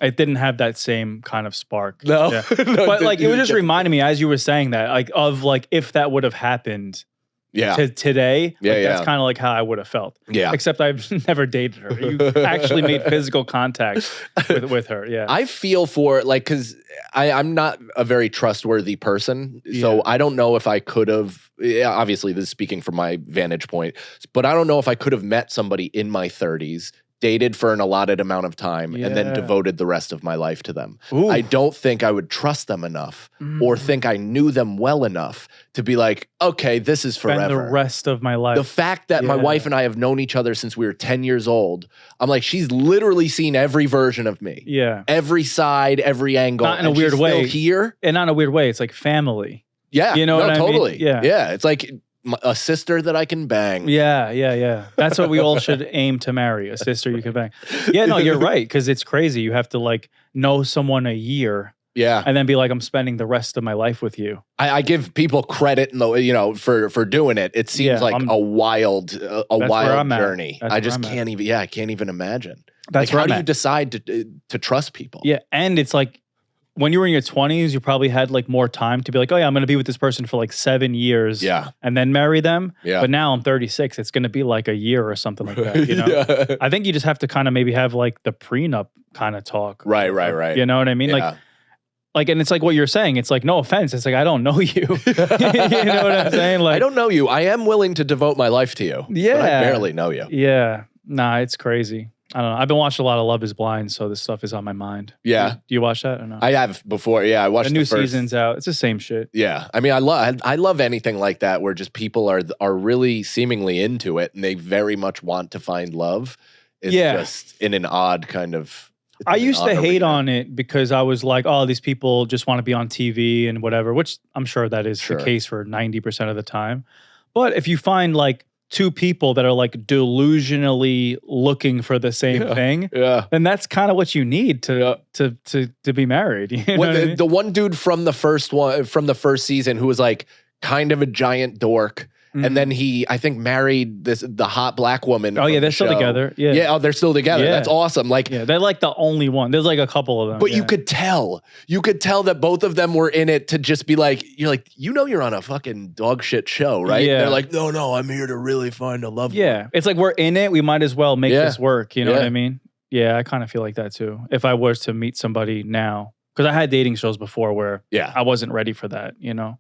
[SPEAKER 1] it didn't have that same kind of spark.
[SPEAKER 2] No.
[SPEAKER 1] Yeah.
[SPEAKER 2] No,
[SPEAKER 1] But like, it was just
[SPEAKER 2] get-
[SPEAKER 1] reminding me as you were saying that, like, of like, if that would have happened
[SPEAKER 2] Yeah.
[SPEAKER 1] today,
[SPEAKER 2] Yeah,
[SPEAKER 1] like, that's
[SPEAKER 2] yeah.
[SPEAKER 1] kind of like how I would have felt.
[SPEAKER 2] Yeah.
[SPEAKER 1] Except I've never dated her. You actually made physical contact with her. Yeah.
[SPEAKER 2] I feel for like, cause I'm not a very trustworthy person. So
[SPEAKER 1] Yeah.
[SPEAKER 2] I don't know if I could have, obviously this is speaking from my vantage point, but I don't know if I could have met somebody in my 30s, dated for an allotted amount of time, and then
[SPEAKER 1] Yeah.
[SPEAKER 2] devoted the rest of my life to them.
[SPEAKER 1] Ooh.
[SPEAKER 2] I don't think I would trust them enough or think I knew them well enough to be like, okay, this is
[SPEAKER 1] Spend
[SPEAKER 2] forever.
[SPEAKER 1] the rest of my life.
[SPEAKER 2] The fact that my
[SPEAKER 1] Yeah.
[SPEAKER 2] wife and I have known each other since we were 10 years old, I'm like, she's literally seen every version of me.
[SPEAKER 1] Yeah.
[SPEAKER 2] Every side, every angle.
[SPEAKER 1] Not in a
[SPEAKER 2] and
[SPEAKER 1] weird
[SPEAKER 2] she's
[SPEAKER 1] way.
[SPEAKER 2] Still here.
[SPEAKER 1] And not in a weird way. It's like family.
[SPEAKER 2] Yeah.
[SPEAKER 1] You know
[SPEAKER 2] no,
[SPEAKER 1] what I mean?
[SPEAKER 2] totally.
[SPEAKER 1] Yeah.
[SPEAKER 2] Yeah. It's like a sister that I can bang.
[SPEAKER 1] Yeah. That's what we all should aim to marry, a sister you can bang. Yeah, no, you're right. Because it's crazy. You have to like know someone a year
[SPEAKER 2] Yeah.
[SPEAKER 1] and then be like, I'm spending the rest of my life with you.
[SPEAKER 2] I give people credit, for doing it. It seems
[SPEAKER 1] Yeah,
[SPEAKER 2] like
[SPEAKER 1] I'm-
[SPEAKER 2] a wild
[SPEAKER 1] where I'm at.
[SPEAKER 2] journey.
[SPEAKER 1] That's
[SPEAKER 2] I
[SPEAKER 1] where
[SPEAKER 2] just
[SPEAKER 1] I'm at.
[SPEAKER 2] can't even. Yeah, I can't even imagine.
[SPEAKER 1] That's
[SPEAKER 2] like,
[SPEAKER 1] where
[SPEAKER 2] how
[SPEAKER 1] I'm
[SPEAKER 2] do you
[SPEAKER 1] at.
[SPEAKER 2] decide to trust people?
[SPEAKER 1] Yeah. And it's like, when you were in your 20s, you probably had like more time to be like, oh yeah, I'm going to be with this person for like 7 years and then marry them.
[SPEAKER 2] Yeah.
[SPEAKER 1] But now I'm 36. It's going to be like a year or something like that, you know? I think you just have to kind of maybe have like the prenup kind of talk.
[SPEAKER 2] Right.
[SPEAKER 1] You know what I mean? Like, and it's like what you're saying. It's like, no offense. It's like, I don't know you. You know what I'm saying? Like,
[SPEAKER 2] I don't know you. I am willing to devote my life to you.
[SPEAKER 1] Yeah.
[SPEAKER 2] But I barely know you.
[SPEAKER 1] Yeah. Nah, it's crazy. I don't know. I've been watching a lot of Love is Blind, so this stuff is on my mind.
[SPEAKER 2] Yeah.
[SPEAKER 1] Do you watch that or no?
[SPEAKER 2] I have before. Yeah, I watched
[SPEAKER 1] the new
[SPEAKER 2] first
[SPEAKER 1] season's out. It's the same shit.
[SPEAKER 2] Yeah. I mean, I love anything like that where just people are really seemingly into it and they very much want to find love. It's just in an odd kind of
[SPEAKER 1] I used to hate on it because I was like, oh, these people just want to be on TV and whatever, which I'm sure that is the case for 90% of the time. But if you find like two people that are like delusionally looking for the same thing, then that's kind of what you need to be married. You know what I mean?
[SPEAKER 2] The one dude from the first season who was like kind of a giant dork. And then he, I think, married the hot black woman.
[SPEAKER 1] Oh yeah, they're still together. Yeah.
[SPEAKER 2] Oh, they're still together.
[SPEAKER 1] Yeah.
[SPEAKER 2] That's awesome. Like,
[SPEAKER 1] they're like the only one. There's like a couple of them.
[SPEAKER 2] But you could tell that both of them were in it to just be like, you're on a fucking dog shit show, right?
[SPEAKER 1] Yeah.
[SPEAKER 2] They're like, no, I'm here to really find a love.
[SPEAKER 1] Yeah, it's like we're in it. We might as well make this work. You know what I mean? Yeah, I kind of feel like that too. If I was to meet somebody now, because I had dating shows before where I wasn't ready for that. You know.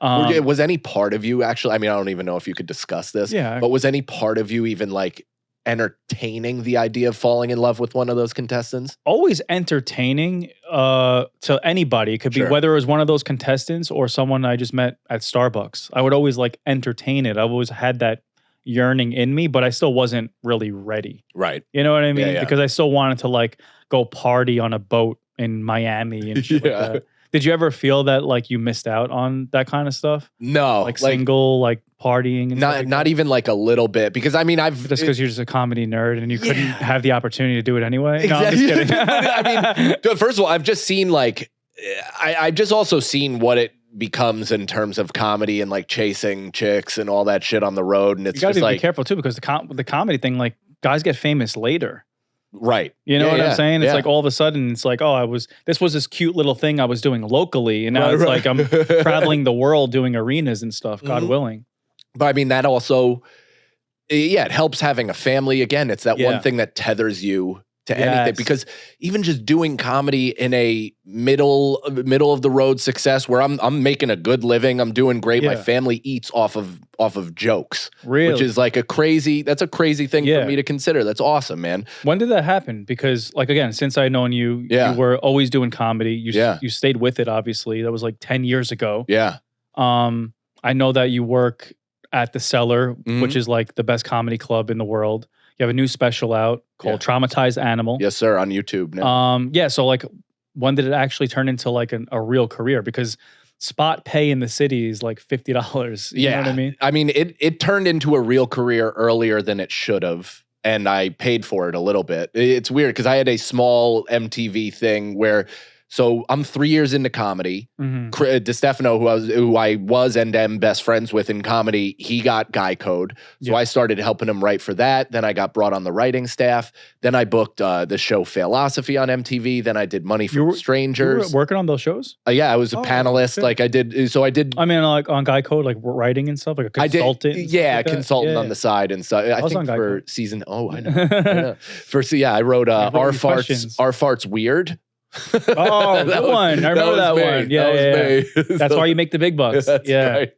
[SPEAKER 2] Was any part of you actually, I mean, I don't even know if you could discuss this, but was any part of you even like entertaining the idea of falling in love with one of those contestants?
[SPEAKER 1] Always entertaining to anybody. It could be whether it was one of those contestants or someone I just met at Starbucks. I would always like entertain it. I've always had that yearning in me, but I still wasn't really ready.
[SPEAKER 2] Right.
[SPEAKER 1] You know what I mean? Because I still wanted to like go party on a boat in Miami and shit like that. Did you ever feel that like you missed out on that kind of stuff?
[SPEAKER 2] No,
[SPEAKER 1] like single, like partying, and
[SPEAKER 2] not even like a little bit. Because I mean, just
[SPEAKER 1] because you're just a comedy nerd and you couldn't have the opportunity to do it anyway.
[SPEAKER 2] Exactly.
[SPEAKER 1] No, I'm just kidding.
[SPEAKER 2] I mean, first of all, I've just seen like I've just also seen what it becomes in terms of comedy and like chasing chicks and all that shit on the road, and it's
[SPEAKER 1] you gotta
[SPEAKER 2] just like
[SPEAKER 1] be careful too because the comedy thing, like guys get famous later.
[SPEAKER 2] Right.
[SPEAKER 1] You know what I'm saying? It's like all of a sudden it's like, oh, this was this cute little thing I was doing locally. And now it's like I'm traveling the world doing arenas and stuff, God willing.
[SPEAKER 2] But I mean, that also, it helps having a family. Again, it's that one thing that tethers you to anything, because even just doing comedy in a middle of the road success where I'm making a good living, I'm doing great. My family eats off of jokes, which is like that's a crazy thing for me to consider. That's awesome, man.
[SPEAKER 1] When did that happen? Because like, again, since I known you, you were always doing comedy. You stayed with it. Obviously that was like 10 years ago.
[SPEAKER 2] Yeah.
[SPEAKER 1] I know that you work at the Cellar, which is like the best comedy club in the world. You have a new special out called Traumatized Animal.
[SPEAKER 2] Yes, sir, on YouTube now.
[SPEAKER 1] So like, when did it actually turn into like a real career? Because spot pay in the city is like $50. You know what I mean?
[SPEAKER 2] I mean, it turned into a real career earlier than it should have. And I paid for it a little bit. It's weird because I had a small MTV thing where, so I'm 3 years into comedy. DeStefano, who I was and am best friends with in comedy, he got Guy Code. So I started helping him write for that. Then I got brought on the writing staff. Then I booked the show Failosophy on MTV. Then I did Money from Strangers.
[SPEAKER 1] You were working on those shows?
[SPEAKER 2] Yeah, I was a panelist.
[SPEAKER 1] Okay.
[SPEAKER 2] Like I did.
[SPEAKER 1] I mean, like on Guy Code, like writing and stuff, like a consultant.
[SPEAKER 2] A consultant on the side and stuff. I think for season. Oh, I know. I wrote Our Farts Weird.
[SPEAKER 1] Oh, that one. I remember that one. Yeah. That's why you make the big bucks.
[SPEAKER 2] Right.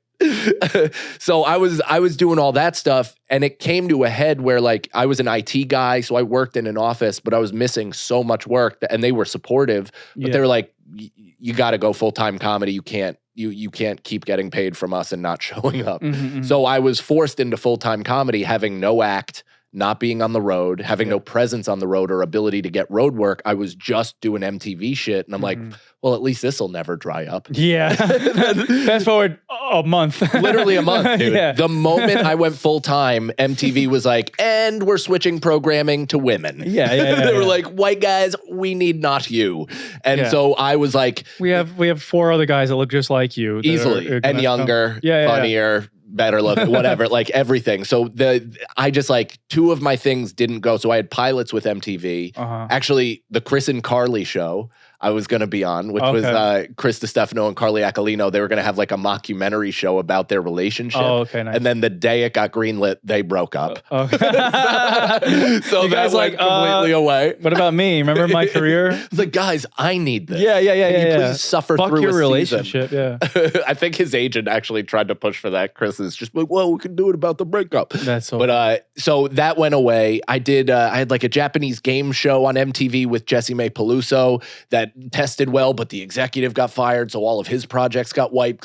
[SPEAKER 2] So I was doing all that stuff, and it came to a head where like I was an IT guy, so I worked in an office, but I was missing so much work, and they were supportive, but they were like, you got to go full-time comedy. You can't keep getting paid from us and not showing up. So I was forced into full-time comedy, having no act, not being on the road, having no presence on the road or ability to get road work. I was just doing MTV shit. And I'm like, well, at least this will never dry up.
[SPEAKER 1] Yeah. Fast forward a month.
[SPEAKER 2] Literally a month, dude. The moment I went full time, MTV was like, and we're switching programming to women. They were like, white guys, we need not you. And so I was like,
[SPEAKER 1] we have 4 other guys that look just like you.
[SPEAKER 2] Easily. And younger, funnier, better looking, whatever, like everything. So I just like 2 of my things didn't go. So I had pilots with MTV. Actually, the Chris and Carly show, I was going to be on, which was Chris DiStefano and Carly Aquilino. They were going to have like a mockumentary show about their relationship.
[SPEAKER 1] Oh, okay, nice.
[SPEAKER 2] And then the day it got greenlit, they broke up.
[SPEAKER 1] Okay.
[SPEAKER 2] So
[SPEAKER 1] You
[SPEAKER 2] that
[SPEAKER 1] guys
[SPEAKER 2] went completely away.
[SPEAKER 1] What about me? Remember my career?
[SPEAKER 2] It's like, guys, I need this.
[SPEAKER 1] Yeah.
[SPEAKER 2] Can you please suffer
[SPEAKER 1] Fuck
[SPEAKER 2] through
[SPEAKER 1] your
[SPEAKER 2] a
[SPEAKER 1] relationship.
[SPEAKER 2] season?
[SPEAKER 1] Yeah.
[SPEAKER 2] I think his agent actually tried to push for that. Chris is just like, well, we can do it about the breakup.
[SPEAKER 1] That's so.
[SPEAKER 2] But so that went away. I had like a Japanese game show on MTV with Jesse May Peluso that tested well, but the executive got fired, so all of his projects got wiped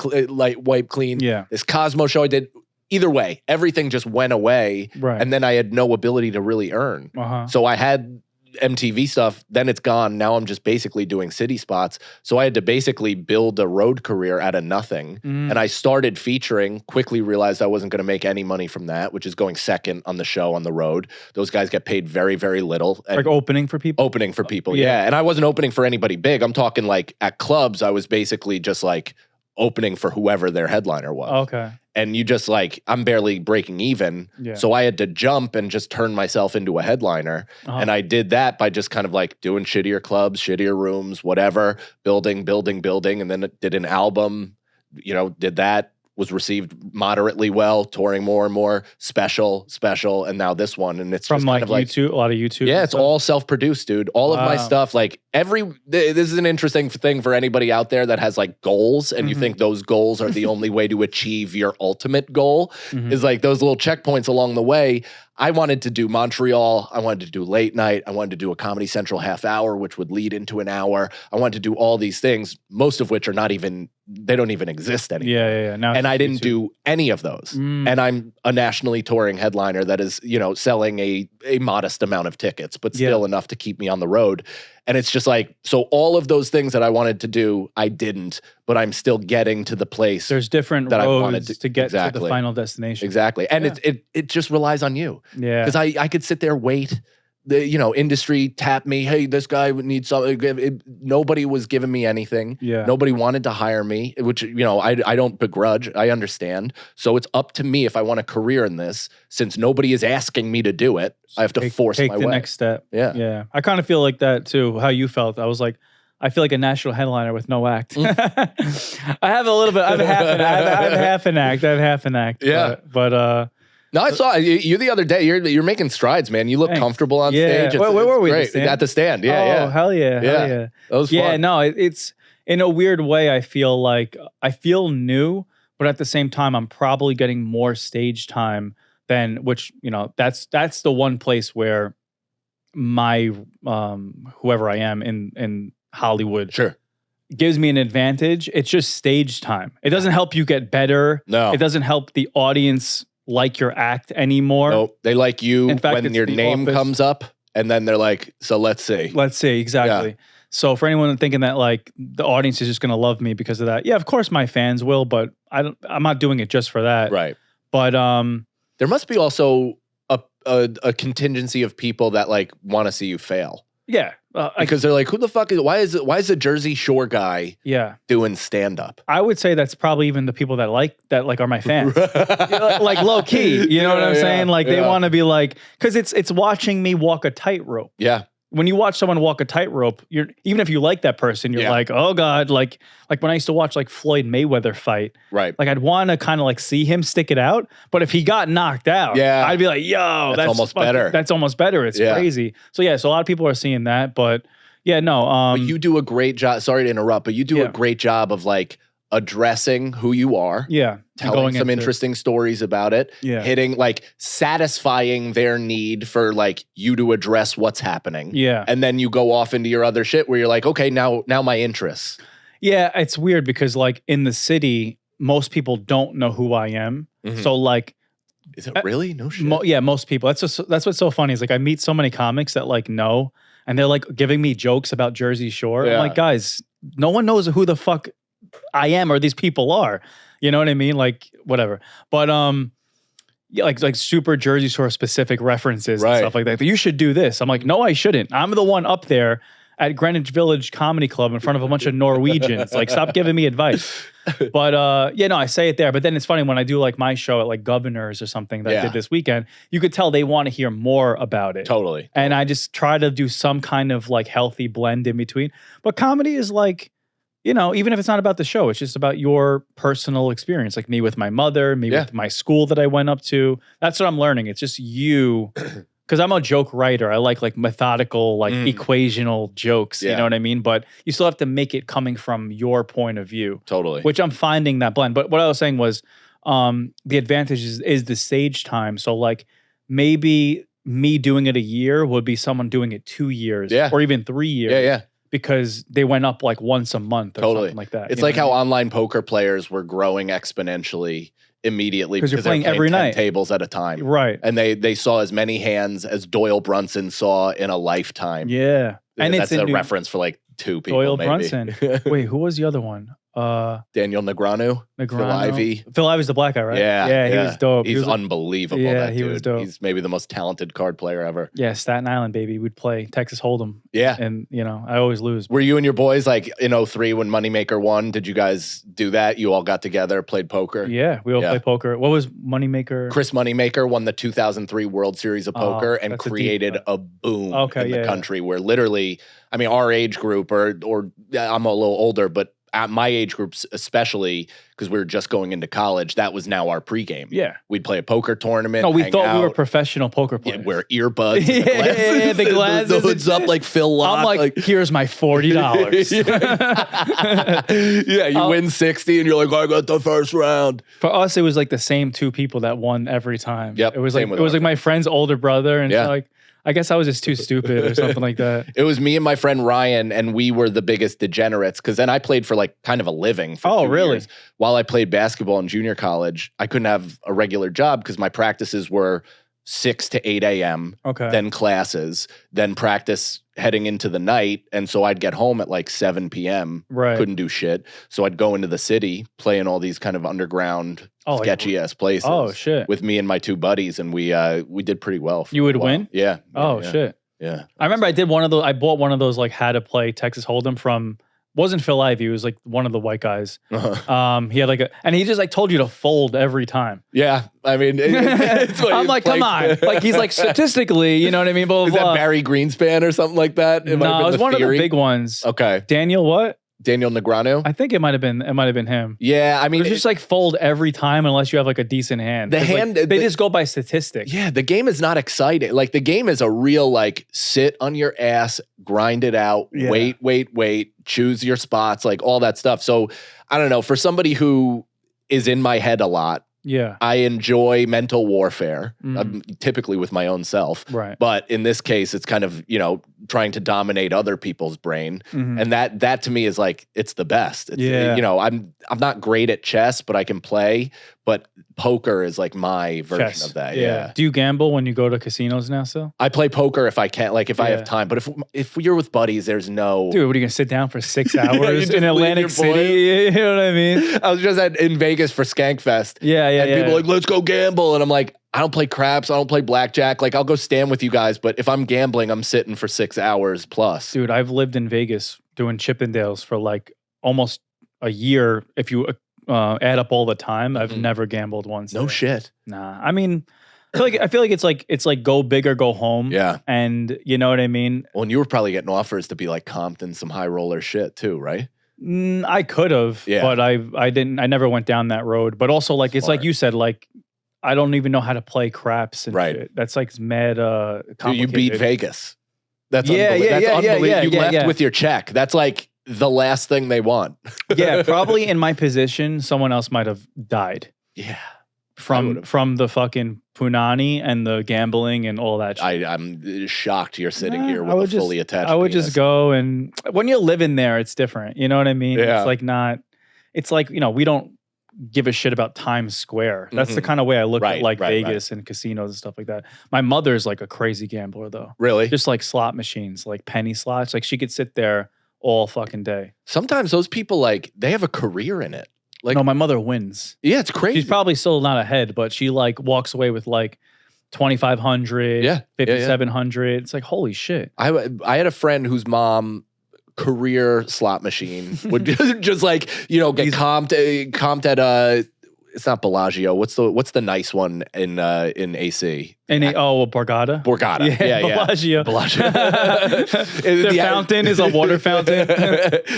[SPEAKER 2] clean.
[SPEAKER 1] Yeah.
[SPEAKER 2] This Cosmo show I did. Either way, everything just went away,
[SPEAKER 1] Right.
[SPEAKER 2] and then I had no ability to really earn. So I had MTV stuff, then it's gone. Now I'm just basically doing city spots. So I had to basically build a road career out of nothing. And I started featuring, quickly realized I wasn't going to make any money from that, which is going second on the show on the road. Those guys get paid very, very little. And
[SPEAKER 1] Like opening for people?
[SPEAKER 2] opening for people, yeah. And I wasn't opening for anybody big. I'm talking like at clubs, I was basically just like opening for whoever their headliner was.
[SPEAKER 1] Okay.
[SPEAKER 2] And you just like, I'm barely breaking even.
[SPEAKER 1] Yeah.
[SPEAKER 2] So I had to jump and just turn myself into a headliner. And I did that by just kind of like doing shittier clubs, shittier rooms, whatever, building. And then did an album, did that, was received moderately well, touring more and more, special. And now this one. And it's
[SPEAKER 1] From
[SPEAKER 2] just
[SPEAKER 1] like
[SPEAKER 2] kind of like
[SPEAKER 1] YouTube, a lot of YouTube.
[SPEAKER 2] yeah,
[SPEAKER 1] and
[SPEAKER 2] it's
[SPEAKER 1] stuff?
[SPEAKER 2] all self-produced, dude. All of my stuff, like this is an interesting thing for anybody out there that has like goals and you think those goals are the only way to achieve your ultimate goal is like those little checkpoints along the way. I wanted to do Montreal. I wanted to do late night. I wanted to do a Comedy Central half hour, which would lead into an hour. I wanted to do all these things, most of which are they don't even exist anymore.
[SPEAKER 1] Yeah. Now
[SPEAKER 2] And
[SPEAKER 1] it's
[SPEAKER 2] I didn't
[SPEAKER 1] YouTube.
[SPEAKER 2] do any of those. And I'm a nationally touring headliner that is, selling a modest amount of tickets, but still enough to keep me on the road. And it's just like, so all of those things that I wanted to do, I didn't, but I'm still getting to the place.
[SPEAKER 1] There's different
[SPEAKER 2] that I
[SPEAKER 1] roads
[SPEAKER 2] wanted
[SPEAKER 1] to get to the
[SPEAKER 2] exactly.
[SPEAKER 1] final destination.
[SPEAKER 2] Exactly. And it just relies on you.
[SPEAKER 1] Yeah.
[SPEAKER 2] Because I could sit there, wait, the industry tap me, hey, this guy would need something. Nobody was giving me anything.
[SPEAKER 1] Yeah.
[SPEAKER 2] Nobody wanted to hire me, which, I don't begrudge. I understand. So it's up to me if I want a career in this. Since nobody is asking me to do it, I have to force
[SPEAKER 1] take
[SPEAKER 2] my
[SPEAKER 1] the
[SPEAKER 2] way.
[SPEAKER 1] next step.
[SPEAKER 2] Yeah.
[SPEAKER 1] Yeah. I kind of feel like that too, how you felt. I was like, I feel like a national headliner with no act. I have a little bit, I have half an act.
[SPEAKER 2] Yeah.
[SPEAKER 1] But
[SPEAKER 2] No, I saw you the other day. You're making strides, man. You look
[SPEAKER 1] Thanks.
[SPEAKER 2] comfortable on
[SPEAKER 1] Yeah.
[SPEAKER 2] stage.
[SPEAKER 1] Where were we? The
[SPEAKER 2] Great.
[SPEAKER 1] stand?
[SPEAKER 2] At the stand. Yeah,
[SPEAKER 1] oh,
[SPEAKER 2] yeah.
[SPEAKER 1] hell yeah.
[SPEAKER 2] That was fun.
[SPEAKER 1] Yeah, no, it's in a weird way. I feel like I feel new, but at the same time, I'm probably getting more stage time than which, that's the one place where my whoever I am in Hollywood
[SPEAKER 2] Sure.
[SPEAKER 1] gives me an advantage. It's just stage time. It doesn't help you get better.
[SPEAKER 2] No.
[SPEAKER 1] It doesn't help the audience like your act anymore.
[SPEAKER 2] No, they like you
[SPEAKER 1] In fact,
[SPEAKER 2] when
[SPEAKER 1] it's
[SPEAKER 2] your
[SPEAKER 1] The
[SPEAKER 2] name
[SPEAKER 1] Office.
[SPEAKER 2] comes up, and then they're like, so let's see.
[SPEAKER 1] Let's see, exactly. So for anyone thinking that like the audience is just going to love me because of that, yeah, of course my fans will, but I'm not doing it just for that.
[SPEAKER 2] Right.
[SPEAKER 1] But
[SPEAKER 2] There must be also a contingency of people that like want to see you fail.
[SPEAKER 1] yeah,
[SPEAKER 2] Because they're like, who the fuck why is the Jersey Shore guy
[SPEAKER 1] yeah,
[SPEAKER 2] doing stand-up?
[SPEAKER 1] I would say that's probably even the people that are my fans. Like low key, you know what I'm saying? Like they want to be like, because it's watching me walk a tightrope.
[SPEAKER 2] Yeah.
[SPEAKER 1] When you watch someone walk a tightrope, even if you like that person, you're like, oh God, like when I used to watch like Floyd Mayweather fight,
[SPEAKER 2] Right.
[SPEAKER 1] like I'd want to kind of like see him stick it out, but if he got knocked out, I'd be like, yo, that's
[SPEAKER 2] almost better.
[SPEAKER 1] That's almost better. It's crazy. So yeah, so a lot of people are seeing that, but yeah, no.
[SPEAKER 2] But you do a great job. Sorry to interrupt, but you do a great job of like addressing who you are.
[SPEAKER 1] Yeah.
[SPEAKER 2] Telling some interesting stories about it.
[SPEAKER 1] Yeah.
[SPEAKER 2] Hitting like satisfying their need for like you to address what's happening.
[SPEAKER 1] Yeah.
[SPEAKER 2] And then you go off into your other shit where you're like, okay, now my interests.
[SPEAKER 1] Yeah, it's weird because like in the city, most people don't know who I am. So like,
[SPEAKER 2] is it really? No shit.
[SPEAKER 1] Most people. That's what's so funny is like I meet so many comics that like know, and they're like giving me jokes about Jersey Shore. I'm like, guys, no one knows who the fuck I am or these people are. You know what I mean? Like whatever. But yeah, like super Jersey Shore specific references and stuff like that. You should do this. I'm like, no, I shouldn't. I'm the one up there at Greenwich Village Comedy Club in front of a bunch of Norwegians. Like, stop giving me advice. But yeah, no, I say it there. But then it's funny when I do like my show at like Governors or something that I did this weekend, you could tell they want to hear more about it.
[SPEAKER 2] Totally.
[SPEAKER 1] And I just try to do some kind of like healthy blend in between. But comedy is like, you know, even if it's not about the show, it's just about your personal experience. Like me with my mother, me with my school that I went up to. That's what I'm learning. It's just you. Because I'm a joke writer. I like methodical, like equational jokes. You know what I mean? But you still have to make it coming from your point of view.
[SPEAKER 2] Totally.
[SPEAKER 1] Which I'm finding that blend. But what I was saying was the advantage is the stage time. So like maybe me doing it a year would be someone doing it 2 years or even 3 years.
[SPEAKER 2] Yeah.
[SPEAKER 1] Because they went up like once a month or something like that.
[SPEAKER 2] It's like how online poker players were growing exponentially immediately because
[SPEAKER 1] you're playing every
[SPEAKER 2] 10
[SPEAKER 1] night.
[SPEAKER 2] tables at a time.
[SPEAKER 1] Right.
[SPEAKER 2] And they saw as many hands as Doyle Brunson saw in a lifetime.
[SPEAKER 1] Yeah.
[SPEAKER 2] And that's a reference for like 2 people.
[SPEAKER 1] Doyle
[SPEAKER 2] maybe.
[SPEAKER 1] Brunson. Wait, who was the other one?
[SPEAKER 2] Daniel Negreanu. Phil Ivey.
[SPEAKER 1] Phil Ivey's the black guy, right?
[SPEAKER 2] Yeah.
[SPEAKER 1] He was dope.
[SPEAKER 2] He's unbelievable.
[SPEAKER 1] Yeah,
[SPEAKER 2] that
[SPEAKER 1] he
[SPEAKER 2] dude.
[SPEAKER 1] was dope.
[SPEAKER 2] He's maybe the most talented card player ever.
[SPEAKER 1] Yeah, Staten Island, baby. We'd play Texas Hold'em.
[SPEAKER 2] Yeah.
[SPEAKER 1] And, you know, I always lose.
[SPEAKER 2] Were you and your boys like in 03 when Moneymaker won? Did you guys do that? You all got together, played poker?
[SPEAKER 1] Yeah, we all play poker. What was Moneymaker?
[SPEAKER 2] Chris Moneymaker won the 2003 World Series of Poker and created a boom in the country where literally, I mean, our age group or I'm a little older, but at my age groups, especially because we were just going into college, that was now our pregame.
[SPEAKER 1] Yeah.
[SPEAKER 2] We'd play a poker tournament.
[SPEAKER 1] No, we thought we were professional poker players.
[SPEAKER 2] Yeah, wear earbuds. And the glasses. The hood's up like Phil Locke.
[SPEAKER 1] I'm like, here's my $40.
[SPEAKER 2] Yeah, you win 60 and you're like, I got the first round.
[SPEAKER 1] For us, it was like the same 2 people that won every time.
[SPEAKER 2] Yep.
[SPEAKER 1] It was like my friend's older brother and like, I guess I was just too stupid or something like that.
[SPEAKER 2] It was me and my friend Ryan, and we were the biggest degenerates because then I played for like kind of a living for 2 years. While I played basketball in junior college, I couldn't have a regular job because my practices were 6 to 8 a.m., then classes, then practice heading into the night. And so I'd get home at like 7 p.m., couldn't do shit. So I'd go into the city, play in all these kind of underground, sketchy-ass places.
[SPEAKER 1] Oh, shit.
[SPEAKER 2] With me and my 2 buddies, and we did pretty well.
[SPEAKER 1] You would win?
[SPEAKER 2] Yeah.
[SPEAKER 1] Oh, shit.
[SPEAKER 2] Yeah.
[SPEAKER 1] I remember I bought one of those like how to play Texas Hold'em from, wasn't Phil Ivey, it was like one of the white guys. He had and he just like told you to fold every time.
[SPEAKER 2] Yeah. I mean,
[SPEAKER 1] I'm like, come on. Like he's like statistically, you know what I mean? Blah, blah,
[SPEAKER 2] Is that Barry Greenspan or something like that?
[SPEAKER 1] No, it was one of the big ones.
[SPEAKER 2] Okay.
[SPEAKER 1] Daniel what?
[SPEAKER 2] Daniel Negreanu?
[SPEAKER 1] I think it might have been him.
[SPEAKER 2] Yeah, I mean,
[SPEAKER 1] it's just like fold every time unless you have like a decent hand. They just go by statistics.
[SPEAKER 2] Yeah, the game is not exciting. Like the game is a real like sit on your ass, grind it out, wait, choose your spots, like all that stuff. So I don't know, for somebody who is in my head a lot, I enjoy mental warfare, typically with my own self.
[SPEAKER 1] Right.
[SPEAKER 2] But in this case, it's kind of, trying to dominate other people's brain. And that to me is like, it's the best. It's, I'm not great at chess, but I can play. But poker is like my version of that. Yeah.
[SPEAKER 1] Do you gamble when you go to casinos now still?
[SPEAKER 2] I play poker if I can, like if I have time. But if you're with buddies, there's no...
[SPEAKER 1] Dude, what are you going to sit down for 6 hours in Atlantic City? You know what I mean?
[SPEAKER 2] I was just in Vegas for Skankfest. And people are like, let's go gamble. And I'm like, I don't play craps. I don't play blackjack. Like I'll go stand with you guys. But if I'm gambling, I'm sitting for 6 hours plus.
[SPEAKER 1] Dude, I've lived in Vegas doing Chippendales for like almost a year. If you add up all the time, I've never gambled once.
[SPEAKER 2] No shit.
[SPEAKER 1] Nah. I mean, I feel like it's like go big or go home.
[SPEAKER 2] Yeah.
[SPEAKER 1] And you know what I mean?
[SPEAKER 2] Well, and you were probably getting offers to be like comped in some high roller shit too, right?
[SPEAKER 1] I could have, but I didn't. I never went down that road. But also, like it's like you said, like I don't even know how to play craps and shit. That's like mad complicated.
[SPEAKER 2] Dude, you beat Vegas. That's
[SPEAKER 1] unbelievable.
[SPEAKER 2] You left with your check. That's like the last thing they want.
[SPEAKER 1] Yeah, probably in my position, someone else might have died.
[SPEAKER 2] Yeah.
[SPEAKER 1] From the fucking punani and the gambling and all that shit.
[SPEAKER 2] I'm shocked you're sitting here with a fully attached
[SPEAKER 1] I would
[SPEAKER 2] penis.
[SPEAKER 1] just go, and when you live in there, it's different. You know what I mean?
[SPEAKER 2] Yeah.
[SPEAKER 1] It's like not, it's like, we don't give a shit about Times Square. That's the kind of way I look at like Vegas and casinos and stuff like that. My mother's like a crazy gambler though.
[SPEAKER 2] Really?
[SPEAKER 1] Just like slot machines, like penny slots. Like she could sit there all fucking day.
[SPEAKER 2] Sometimes those people like, they have a career in it. Like,
[SPEAKER 1] no, my mother wins.
[SPEAKER 2] Yeah, it's crazy.
[SPEAKER 1] She's probably still not ahead, but she like walks away with like 2,500, 5,700. It's like, holy shit.
[SPEAKER 2] I had a friend whose mom career slot machine would just like, you know, get comped at it's not Bellagio. What's the nice one in AC?
[SPEAKER 1] Borgata.
[SPEAKER 2] Borgata. Yeah.
[SPEAKER 1] Bellagio.
[SPEAKER 2] Bellagio.
[SPEAKER 1] The fountain is a water fountain.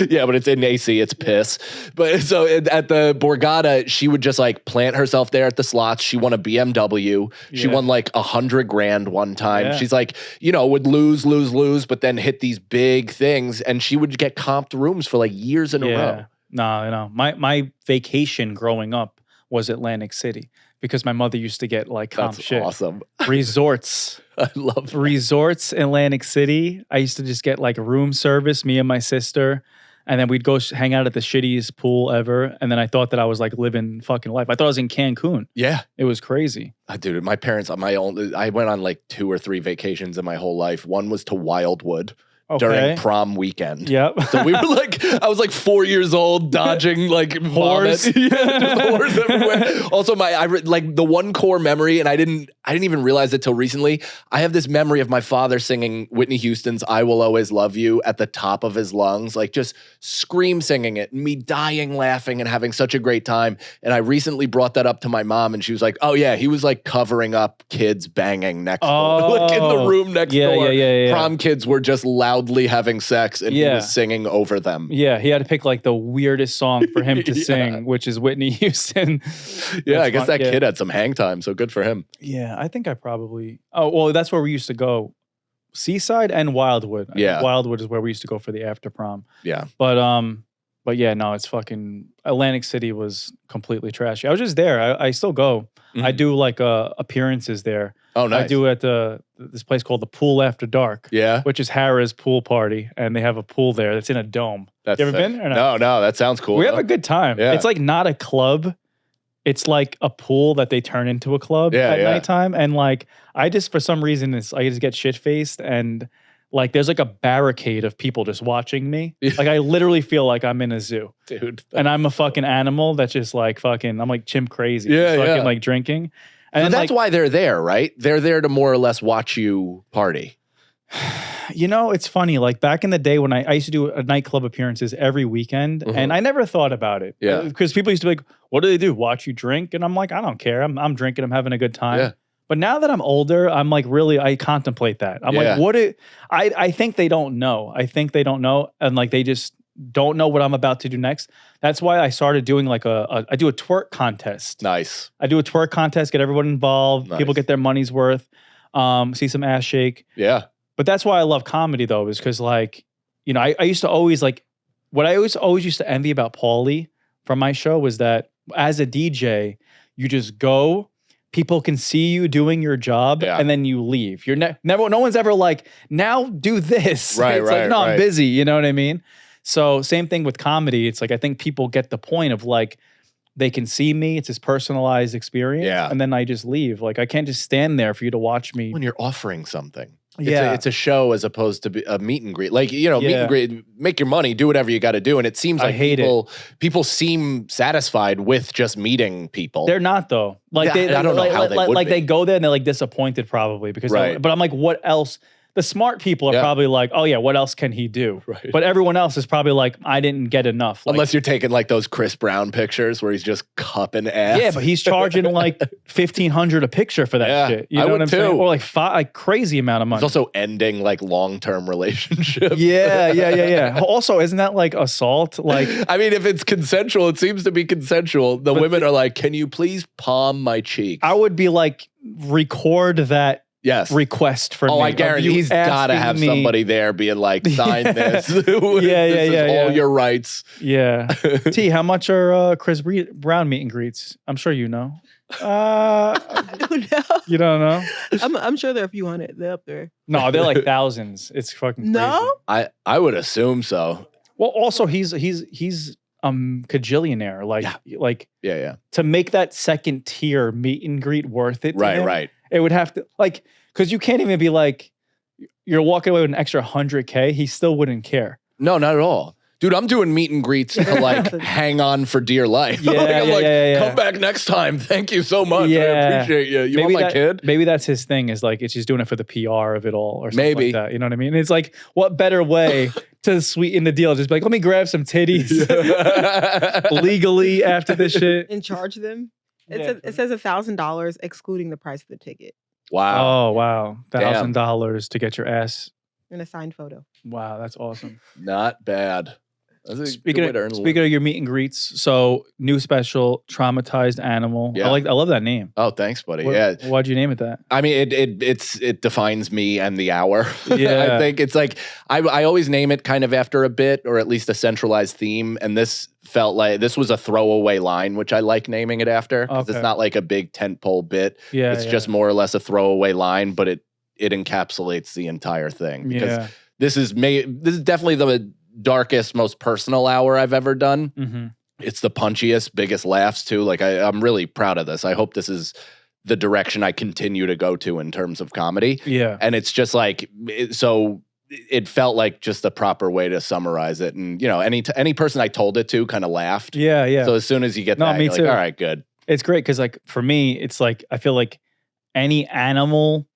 [SPEAKER 2] Yeah, but it's in AC. It's piss. But so at the Borgata, she would just like plant herself there at the slots. She won a BMW. She won like $100,000 one time.
[SPEAKER 1] Yeah.
[SPEAKER 2] She's like, you know, would lose, but then hit these big things, and she would get comped rooms for like years in a row.
[SPEAKER 1] No. My vacation growing up was Atlantic City because my mother used to get like comp
[SPEAKER 2] That's
[SPEAKER 1] shit.
[SPEAKER 2] awesome.
[SPEAKER 1] Resorts.
[SPEAKER 2] I love that.
[SPEAKER 1] Resorts, Atlantic City. I used to just get like room service, me and my sister. And then we'd go hang out at the shittiest pool ever. And then I thought that I was like living fucking life. I thought I was in Cancun.
[SPEAKER 2] Yeah.
[SPEAKER 1] It was crazy.
[SPEAKER 2] Dude, my parents, I went on like 2 or 3 vacations in my whole life. One was to Wildwood. During prom weekend.
[SPEAKER 1] Yep.
[SPEAKER 2] So we were like, I was like 4 years old, dodging like
[SPEAKER 1] Horse.
[SPEAKER 2] vomit. Yeah, just horse everywhere. Also, like the one core memory, and I didn't even realize it till recently. I have this memory of my father singing Whitney Houston's "I Will Always Love You" at the top of his lungs, like just scream singing it, and me dying laughing and having such a great time. And I recently brought that up to my mom, and she was like, "Oh yeah, he was like covering up kids banging next door, like in the room next door.
[SPEAKER 1] Yeah.
[SPEAKER 2] Prom kids were just loudly having sex, and he was singing over them."
[SPEAKER 1] Yeah, he had to pick like the weirdest song for him to sing, which is Whitney Houston.
[SPEAKER 2] Yeah, I guess that kid had some hang time, so good for him.
[SPEAKER 1] Yeah, I think I probably... Oh, well, that's where we used to go. Seaside and Wildwood. I think Wildwood is where we used to go for the after prom.
[SPEAKER 2] Yeah.
[SPEAKER 1] But yeah, no, it's fucking... Atlantic City was completely trashy. I was just there. I still go. Mm-hmm. I do like appearances there.
[SPEAKER 2] Oh, nice.
[SPEAKER 1] I do at this place called the Pool After Dark.
[SPEAKER 2] Yeah.
[SPEAKER 1] Which is Harrah's pool party. And they have a pool there that's in a dome. You ever been or not?
[SPEAKER 2] No, that sounds cool.
[SPEAKER 1] We have a good time.
[SPEAKER 2] Yeah.
[SPEAKER 1] It's like not a club. It's like a pool that they turn into a club at nighttime. And like, I just, for some reason, I just get shit-faced and like there's like a barricade of people just watching me. Like I literally feel like I'm in a zoo.
[SPEAKER 2] Dude.
[SPEAKER 1] And I'm a fucking animal that's just like fucking, I'm like chimp crazy.
[SPEAKER 2] Yeah,
[SPEAKER 1] fucking like drinking. And
[SPEAKER 2] so that's
[SPEAKER 1] like,
[SPEAKER 2] why they're there, right? They're there to more or less watch you party.
[SPEAKER 1] You know, it's funny. Like back in the day when I used to do nightclub appearances every weekend, and I never thought about it.
[SPEAKER 2] Yeah.
[SPEAKER 1] Because people used to be like, what do? Watch you drink? And I'm like, I don't care. I'm drinking. I'm having a good time.
[SPEAKER 2] Yeah.
[SPEAKER 1] But now that I'm older, I'm like, really, I contemplate that. I'm like, I think they don't know. I think they don't know. And like, they just don't know what I'm about to do next. That's why I started doing like I do a twerk contest.
[SPEAKER 2] Nice.
[SPEAKER 1] I do a twerk contest, get everyone involved. Nice. People get their money's worth. See some ass shake.
[SPEAKER 2] Yeah.
[SPEAKER 1] But that's why I love comedy though, is because like, you know, I used to always like, what I always used to envy about Paulie from my show was that as a DJ, you just go, people can see you doing your job, and then you leave. You're never, no one's ever like, now do this.
[SPEAKER 2] Right,
[SPEAKER 1] it's like, no, I'm busy. You know what I mean? So same thing with comedy. It's like, I think people get the point of like, they can see me. It's this personalized experience. Yeah. And then I just leave. Like, I can't just stand there for you to watch me.
[SPEAKER 2] When you're offering something.
[SPEAKER 1] Yeah.
[SPEAKER 2] It's a show as opposed to a meet and greet. Like, you know, meet and greet, make your money, do whatever you got to do. And it seems like people seem satisfied with just meeting people.
[SPEAKER 1] They're not though. Like
[SPEAKER 2] I don't know how they would
[SPEAKER 1] like
[SPEAKER 2] be.
[SPEAKER 1] They go there and they're like disappointed probably because but I'm like, what else? The smart people are probably like, oh yeah, what else can he do?
[SPEAKER 2] Right.
[SPEAKER 1] But everyone else is probably like, I didn't get enough. Like,
[SPEAKER 2] unless you're taking like those Chris Brown pictures where he's just cupping ass.
[SPEAKER 1] Yeah, but he's charging like $1,500 a picture for that shit. You know what I'm saying? Or like crazy amount of money.
[SPEAKER 2] He's also ending like long-term relationships.
[SPEAKER 1] Yeah. Also, isn't that like assault? Like,
[SPEAKER 2] I mean, if it's consensual, it seems to be consensual. The women are like, can you please palm my cheeks?
[SPEAKER 1] I would be like, record that.
[SPEAKER 2] Yes.
[SPEAKER 1] Request for me.
[SPEAKER 2] I guarantee he's got to have somebody there being like, sign this. This is all your rights.
[SPEAKER 1] Yeah. T, how much are Chris Brown meet and greets? I'm sure you know.
[SPEAKER 4] I don't know.
[SPEAKER 1] You don't know?
[SPEAKER 4] I'm sure they're a few hundred. They're up there.
[SPEAKER 1] No, they're like thousands. It's fucking crazy.
[SPEAKER 4] No?
[SPEAKER 2] I would assume so.
[SPEAKER 1] Well, also he's cajillionaire. Like to make that second tier meet and greet worth it.
[SPEAKER 2] Right.
[SPEAKER 1] It would have to, like, because you can't even be like, you're walking away with an extra $100K. He still wouldn't care.
[SPEAKER 2] No, not at all. Dude, I'm doing meet and greets to like hang on for dear life.
[SPEAKER 1] Yeah,
[SPEAKER 2] I'm come back next time. Thank you so much. I appreciate you. You want my kid?
[SPEAKER 1] Maybe that's his thing, is like, it's just doing it for the PR of it all or something
[SPEAKER 2] Maybe.
[SPEAKER 1] like that. You know what I mean? It's like, what better way to sweeten the deal? Just be like, let me grab some titties legally after this shit.
[SPEAKER 4] And charge them.
[SPEAKER 1] Yeah.
[SPEAKER 4] It says $1,000 excluding the price of the ticket
[SPEAKER 2] Wow.
[SPEAKER 1] Oh, wow. $1,000 to get your ass.
[SPEAKER 4] and a signed photo.
[SPEAKER 1] Wow, that's awesome.
[SPEAKER 2] Not bad. That's a
[SPEAKER 1] Speaking
[SPEAKER 2] good way to earn a
[SPEAKER 1] of your meet and greets, so new special, Traumatized Animal.
[SPEAKER 2] Yeah.
[SPEAKER 1] I love that name.
[SPEAKER 2] Oh, thanks, buddy.
[SPEAKER 1] Why'd you name it that?
[SPEAKER 2] I mean, it defines me and the hour.
[SPEAKER 1] Yeah.
[SPEAKER 2] I think it's like I always name it kind of after a bit or at least a centralized theme. And this felt like this was a throwaway line, which I like naming it after because
[SPEAKER 1] Okay.
[SPEAKER 2] it's not like a big tentpole bit.
[SPEAKER 1] Yeah,
[SPEAKER 2] It's just more or less a throwaway line, but it encapsulates the entire thing. Because this is definitely the darkest, most personal hour I've ever done.
[SPEAKER 1] Mm-hmm.
[SPEAKER 2] It's the punchiest, biggest laughs too. Like I'm really proud of this. I hope this is the direction I continue to go to in terms of comedy.
[SPEAKER 1] Yeah.
[SPEAKER 2] And it's just like, so it felt like just the proper way to summarize it. And, you know, any person I told it to kind of laughed.
[SPEAKER 1] Yeah, yeah.
[SPEAKER 2] So as soon as you get
[SPEAKER 1] No,
[SPEAKER 2] that,
[SPEAKER 1] me
[SPEAKER 2] you're
[SPEAKER 1] too.
[SPEAKER 2] like, all right, good.
[SPEAKER 1] It's great because, like, for me, it's like, I feel like any animal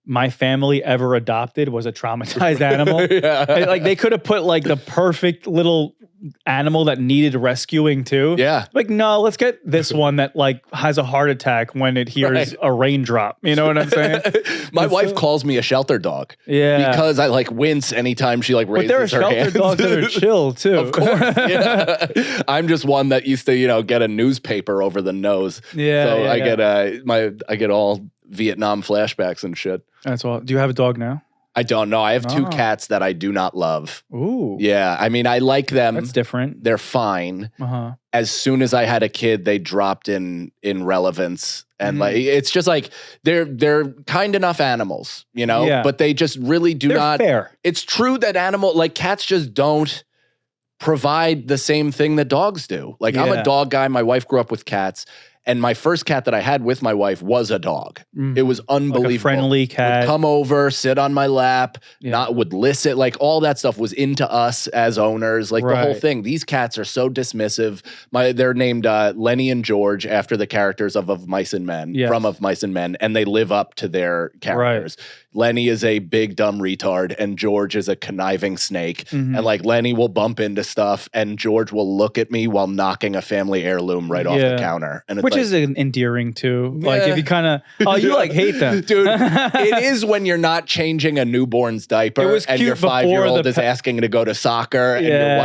[SPEAKER 1] my family ever adopted was a traumatized animal.
[SPEAKER 2] Yeah.
[SPEAKER 1] And, like, they could have put like the perfect little animal that needed rescuing too.
[SPEAKER 2] Yeah.
[SPEAKER 1] Like, no, let's get this one that like has a heart attack when it hears
[SPEAKER 2] Right.
[SPEAKER 1] a raindrop. You know what I'm saying?
[SPEAKER 2] My wife calls me a shelter dog.
[SPEAKER 1] Yeah.
[SPEAKER 2] Because I like wince anytime she like
[SPEAKER 1] But there are
[SPEAKER 2] raises her
[SPEAKER 1] shelter
[SPEAKER 2] hands.
[SPEAKER 1] dogs that are chill too.
[SPEAKER 2] Of course. Yeah. I'm just one that used to, you know, get a newspaper over the nose.
[SPEAKER 1] Yeah.
[SPEAKER 2] So
[SPEAKER 1] yeah, yeah.
[SPEAKER 2] I get all Vietnam flashbacks and shit.
[SPEAKER 1] That's all. Do you have a dog now?
[SPEAKER 2] I don't know. I have two
[SPEAKER 1] Oh.
[SPEAKER 2] cats that I do not love.
[SPEAKER 1] Ooh.
[SPEAKER 2] Yeah. I mean, I like them.
[SPEAKER 1] That's different.
[SPEAKER 2] They're fine.
[SPEAKER 1] Uh-huh.
[SPEAKER 2] As soon as I had a kid, they dropped in relevance. And like it's just like they're kind enough animals, you know?
[SPEAKER 1] Yeah.
[SPEAKER 2] But they just really do
[SPEAKER 1] They're
[SPEAKER 2] not
[SPEAKER 1] fair.
[SPEAKER 2] It's true that cats just don't provide the same thing that dogs do. Like I'm
[SPEAKER 1] Yeah.
[SPEAKER 2] a dog guy. My wife grew up with cats. And my first cat that I had with my wife was a dog. It was unbelievable.
[SPEAKER 1] Like a friendly cat.
[SPEAKER 2] Would come over, sit on my lap,
[SPEAKER 1] Yeah.
[SPEAKER 2] would listen. Like all that stuff was into us as owners. Like the whole
[SPEAKER 1] Right.
[SPEAKER 2] thing. These cats are so dismissive. They're named Lenny and George after the characters of Mice and Men,
[SPEAKER 1] Yes.
[SPEAKER 2] from Of Mice and Men, and they live up to their characters. Lenny is a big dumb retard, and George is a conniving snake.
[SPEAKER 1] Mhm.
[SPEAKER 2] And like Lenny will bump into stuff, and George will look at me while knocking a family heirloom right off the
[SPEAKER 1] Yeah.
[SPEAKER 2] counter. And it's
[SPEAKER 1] Which
[SPEAKER 2] like,
[SPEAKER 1] is endearing too. Like
[SPEAKER 2] Yeah.
[SPEAKER 1] if you kind of, you like hate them.
[SPEAKER 2] dude, it is when you're not changing a newborn's diaper
[SPEAKER 1] It was
[SPEAKER 2] and
[SPEAKER 1] cute
[SPEAKER 2] your
[SPEAKER 1] before
[SPEAKER 2] 5-year-old
[SPEAKER 1] the
[SPEAKER 2] is asking to go to soccer and your
[SPEAKER 1] Yeah.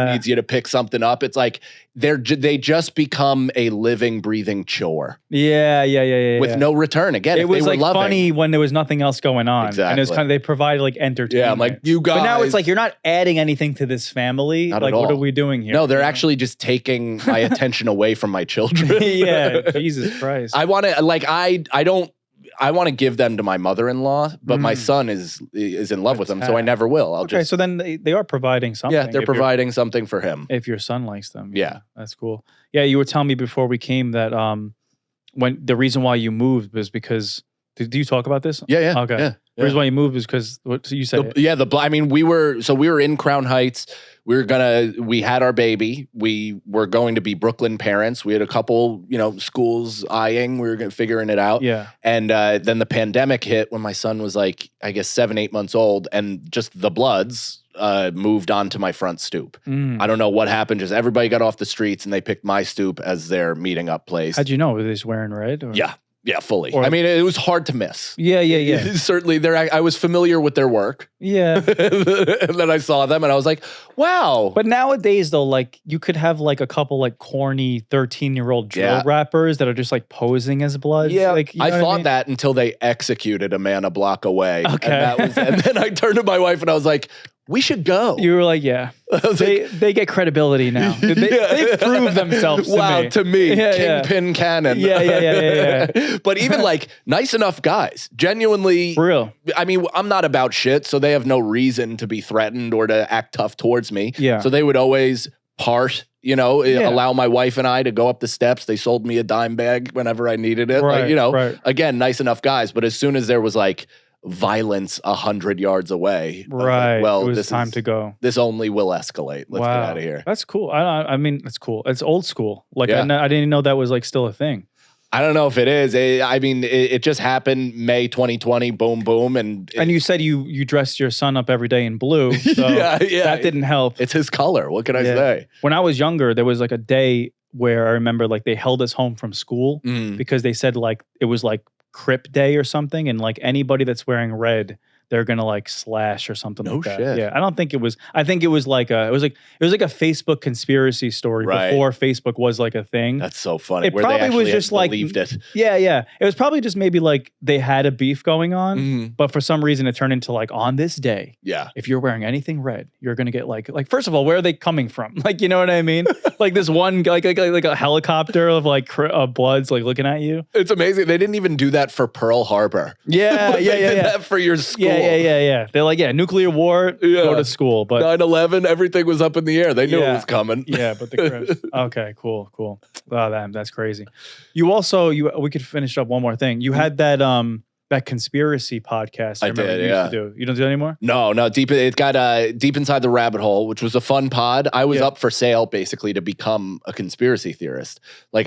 [SPEAKER 2] wife needs you to pick something up. It's like they just become a living, breathing chore
[SPEAKER 1] Yeah.
[SPEAKER 2] with no return. Again,
[SPEAKER 1] It
[SPEAKER 2] if
[SPEAKER 1] was
[SPEAKER 2] they were
[SPEAKER 1] like
[SPEAKER 2] loving,
[SPEAKER 1] funny when there was nothing else going on. And it was
[SPEAKER 2] Exactly.
[SPEAKER 1] kind of, they provided like entertainment.
[SPEAKER 2] Yeah, I'm like, you guys.
[SPEAKER 1] But now it's like, you're not adding anything to this family.
[SPEAKER 2] Not
[SPEAKER 1] Like,
[SPEAKER 2] at
[SPEAKER 1] what
[SPEAKER 2] all.
[SPEAKER 1] are we doing here?
[SPEAKER 2] No, they're
[SPEAKER 1] You know?
[SPEAKER 2] actually just taking my attention away from my children.
[SPEAKER 1] Yeah, Jesus Christ.
[SPEAKER 2] I want to I want to give them to my mother-in-law, but my son is in love with them, so I never will.
[SPEAKER 1] Okay, so then they are providing something.
[SPEAKER 2] they're
[SPEAKER 1] if you're-
[SPEAKER 2] providing something for him.
[SPEAKER 1] if your son likes them.
[SPEAKER 2] Yeah.
[SPEAKER 1] That's cool. Yeah, you were telling me before we came that when the reason why you moved was because, do you talk about this?
[SPEAKER 2] Yeah.
[SPEAKER 1] Okay.
[SPEAKER 2] Yeah.
[SPEAKER 1] The reason why you moved was because what so you said.
[SPEAKER 2] I mean, we were in Crown Heights. We had our baby. We were going to be Brooklyn parents. We had a couple, schools eyeing. We were figuring it out.
[SPEAKER 1] Yeah.
[SPEAKER 2] And then the pandemic hit when my son was like, I guess 7-8 months old, and just the Bloods moved onto my front stoop. I don't know what happened. Just everybody got off the streets and they picked my stoop as their meeting up place.
[SPEAKER 1] How'd you know? Were they just wearing red? Or?
[SPEAKER 2] Yeah, fully.
[SPEAKER 1] Or-
[SPEAKER 2] I mean, it was hard to miss.
[SPEAKER 1] Yeah.
[SPEAKER 2] Certainly, I was familiar with their work.
[SPEAKER 1] Yeah.
[SPEAKER 2] And then I saw them and I was like, wow.
[SPEAKER 1] But nowadays, though, like you could have like a couple like corny 13-year-old drill
[SPEAKER 2] Yeah.
[SPEAKER 1] rappers that are just like posing as Bloods.
[SPEAKER 2] Yeah,
[SPEAKER 1] Like, you
[SPEAKER 2] I
[SPEAKER 1] know what
[SPEAKER 2] thought
[SPEAKER 1] mean?
[SPEAKER 2] that until they executed a man a block away.
[SPEAKER 1] Okay.
[SPEAKER 2] And then I turned to my wife and I was like, we should go.
[SPEAKER 1] You were like, yeah.
[SPEAKER 2] I was
[SPEAKER 1] They get credibility now. They've proved themselves to
[SPEAKER 2] wow,
[SPEAKER 1] me.
[SPEAKER 2] to me,
[SPEAKER 1] Yeah, yeah.
[SPEAKER 2] Kingpin Cannon.
[SPEAKER 1] Yeah.
[SPEAKER 2] But even like nice enough guys, genuinely.
[SPEAKER 1] For real.
[SPEAKER 2] I mean, I'm not about shit, so they have no reason to be threatened or to act tough towards me.
[SPEAKER 1] Yeah.
[SPEAKER 2] So they would always part, allow my wife and I to go up the steps. They sold me a dime bag whenever I needed it.
[SPEAKER 1] Right, right.
[SPEAKER 2] Again, nice enough guys. But as soon as there was like violence 100 yards away. I was like,
[SPEAKER 1] Right.
[SPEAKER 2] well,
[SPEAKER 1] it was
[SPEAKER 2] this
[SPEAKER 1] time to go.
[SPEAKER 2] This only will escalate. Let's get out of here.
[SPEAKER 1] That's cool. I mean, it's cool. It's old school. Like
[SPEAKER 2] Yeah.
[SPEAKER 1] I didn't know that was like still a thing.
[SPEAKER 2] I don't know if it is. I mean, it just happened May 2020. Boom, boom, and
[SPEAKER 1] you said you dressed your son up every day in blue. So
[SPEAKER 2] yeah.
[SPEAKER 1] that didn't help.
[SPEAKER 2] It's his color. What can I say?
[SPEAKER 1] When I was younger, there was like a day where I remember like they held us home from school
[SPEAKER 2] Mm.
[SPEAKER 1] because they said like it was like Crip Day or something, and like anybody that's wearing red, they're gonna like slash or something
[SPEAKER 2] No
[SPEAKER 1] like that.
[SPEAKER 2] shit.
[SPEAKER 1] Yeah, I don't think it was. I think it was like a Facebook conspiracy story before Facebook was like a thing.
[SPEAKER 2] That's so funny.
[SPEAKER 1] It
[SPEAKER 2] where they
[SPEAKER 1] probably was
[SPEAKER 2] actually
[SPEAKER 1] just like
[SPEAKER 2] believed it.
[SPEAKER 1] Yeah. It was probably just maybe like they had a beef going on,
[SPEAKER 2] Mhm.
[SPEAKER 1] but for some reason it turned into like on this day,
[SPEAKER 2] Yeah.
[SPEAKER 1] if you're wearing anything red, you're gonna get like first of all, where are they coming from? Like, you know what I mean? Like this one like a helicopter of like Bloods like looking at you.
[SPEAKER 2] It's amazing. They didn't even do that for Pearl Harbor.
[SPEAKER 1] Yeah,
[SPEAKER 2] They did that for your school.
[SPEAKER 1] Yeah. They're like, nuclear war, go to school. But
[SPEAKER 2] 9/11, everything was up in the air. They knew it
[SPEAKER 1] Yeah.
[SPEAKER 2] was coming.
[SPEAKER 1] yeah, but the Crips. Okay, cool. Oh, that's crazy. You also we could finish up one more thing. You had that conspiracy podcast.
[SPEAKER 2] I
[SPEAKER 1] remember
[SPEAKER 2] did,
[SPEAKER 1] you
[SPEAKER 2] yeah.
[SPEAKER 1] used to do. You don't do it anymore?
[SPEAKER 2] No, it got deep inside the rabbit hole, which was a fun pod. I was
[SPEAKER 1] Yeah.
[SPEAKER 2] up for sale basically to become a conspiracy theorist. Like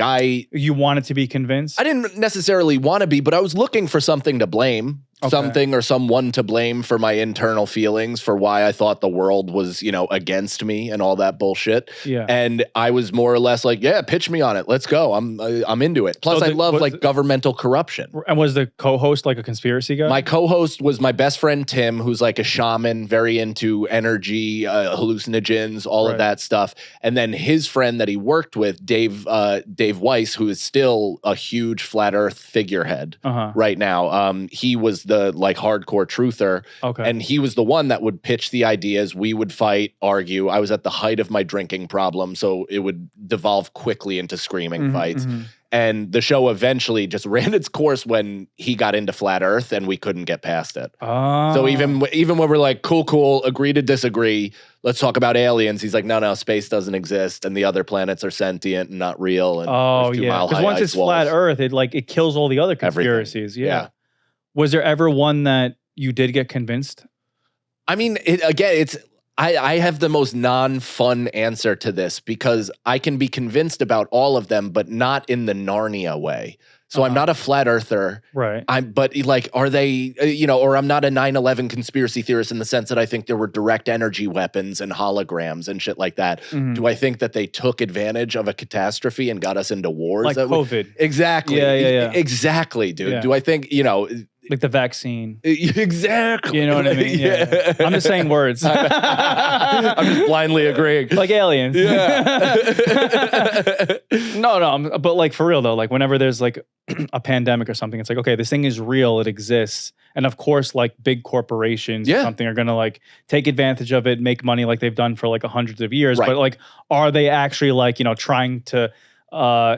[SPEAKER 1] You wanted to be convinced?
[SPEAKER 2] I didn't necessarily want to be, but I was looking for something to blame.
[SPEAKER 1] Okay.
[SPEAKER 2] Something or someone to blame for my internal feelings for why I thought the world was, against me and all that bullshit.
[SPEAKER 1] Yeah.
[SPEAKER 2] And I was more or less like, yeah, pitch me on it. Let's go. I'm into it. Plus,
[SPEAKER 1] So
[SPEAKER 2] I love
[SPEAKER 1] was
[SPEAKER 2] governmental corruption.
[SPEAKER 1] And was the co-host like a conspiracy guy?
[SPEAKER 2] My co-host was my best friend Tim, who's like a shaman, very into energy, hallucinogens, all of
[SPEAKER 1] Right.
[SPEAKER 2] that stuff. And then his friend that he worked with, Dave Weiss, who is still a huge flat Earth figurehead
[SPEAKER 1] Uh-huh.
[SPEAKER 2] right now. He was the like hardcore truther,
[SPEAKER 1] Okay.
[SPEAKER 2] and he was the one that would pitch the ideas. We would fight, argue. I was at the height of my drinking problem, so it would devolve quickly into screaming fights.
[SPEAKER 1] Mhm.
[SPEAKER 2] And the show eventually just ran its course when he got into flat Earth, and we couldn't get past it.
[SPEAKER 1] Oh.
[SPEAKER 2] So even when we're like, cool, agree to disagree, let's talk about aliens. He's like, no, space doesn't exist, and the other planets are sentient and not real. And there's 2 mile
[SPEAKER 1] because
[SPEAKER 2] high
[SPEAKER 1] once
[SPEAKER 2] ice
[SPEAKER 1] it's flat
[SPEAKER 2] walls.
[SPEAKER 1] Earth, it kills all the other
[SPEAKER 2] Everything.
[SPEAKER 1] conspiracies. Yeah.
[SPEAKER 2] Yeah.
[SPEAKER 1] Was there ever one that you did get convinced?
[SPEAKER 2] I mean, I have the most non-fun answer to this because I can be convinced about all of them, but not in the Narnia way. So I'm not a flat earther.
[SPEAKER 1] Right.
[SPEAKER 2] But like, are they, or I'm not a 9/11 conspiracy theorist in the sense that I think there were direct energy weapons and holograms and shit like that.
[SPEAKER 1] Mhm.
[SPEAKER 2] Do I think that they took advantage of a catastrophe and got us into wars?
[SPEAKER 1] Like COVID.
[SPEAKER 2] Exactly.
[SPEAKER 1] Yeah.
[SPEAKER 2] Exactly, dude.
[SPEAKER 1] Yeah.
[SPEAKER 2] Do I think,
[SPEAKER 1] Like the vaccine.
[SPEAKER 2] exactly.
[SPEAKER 1] You know what I mean? Yeah. I'm just saying words.
[SPEAKER 2] I'm just blindly agreeing.
[SPEAKER 1] Like aliens.
[SPEAKER 2] Yeah.
[SPEAKER 1] No, but like for real though, like whenever there's like a pandemic or something, it's like, okay, this thing is real, it exists. And of course, like big corporations or
[SPEAKER 2] Yeah.
[SPEAKER 1] something are gonna like take advantage of it, make money like they've done for like hundreds of years.
[SPEAKER 2] Right.
[SPEAKER 1] But like, are they actually like, trying to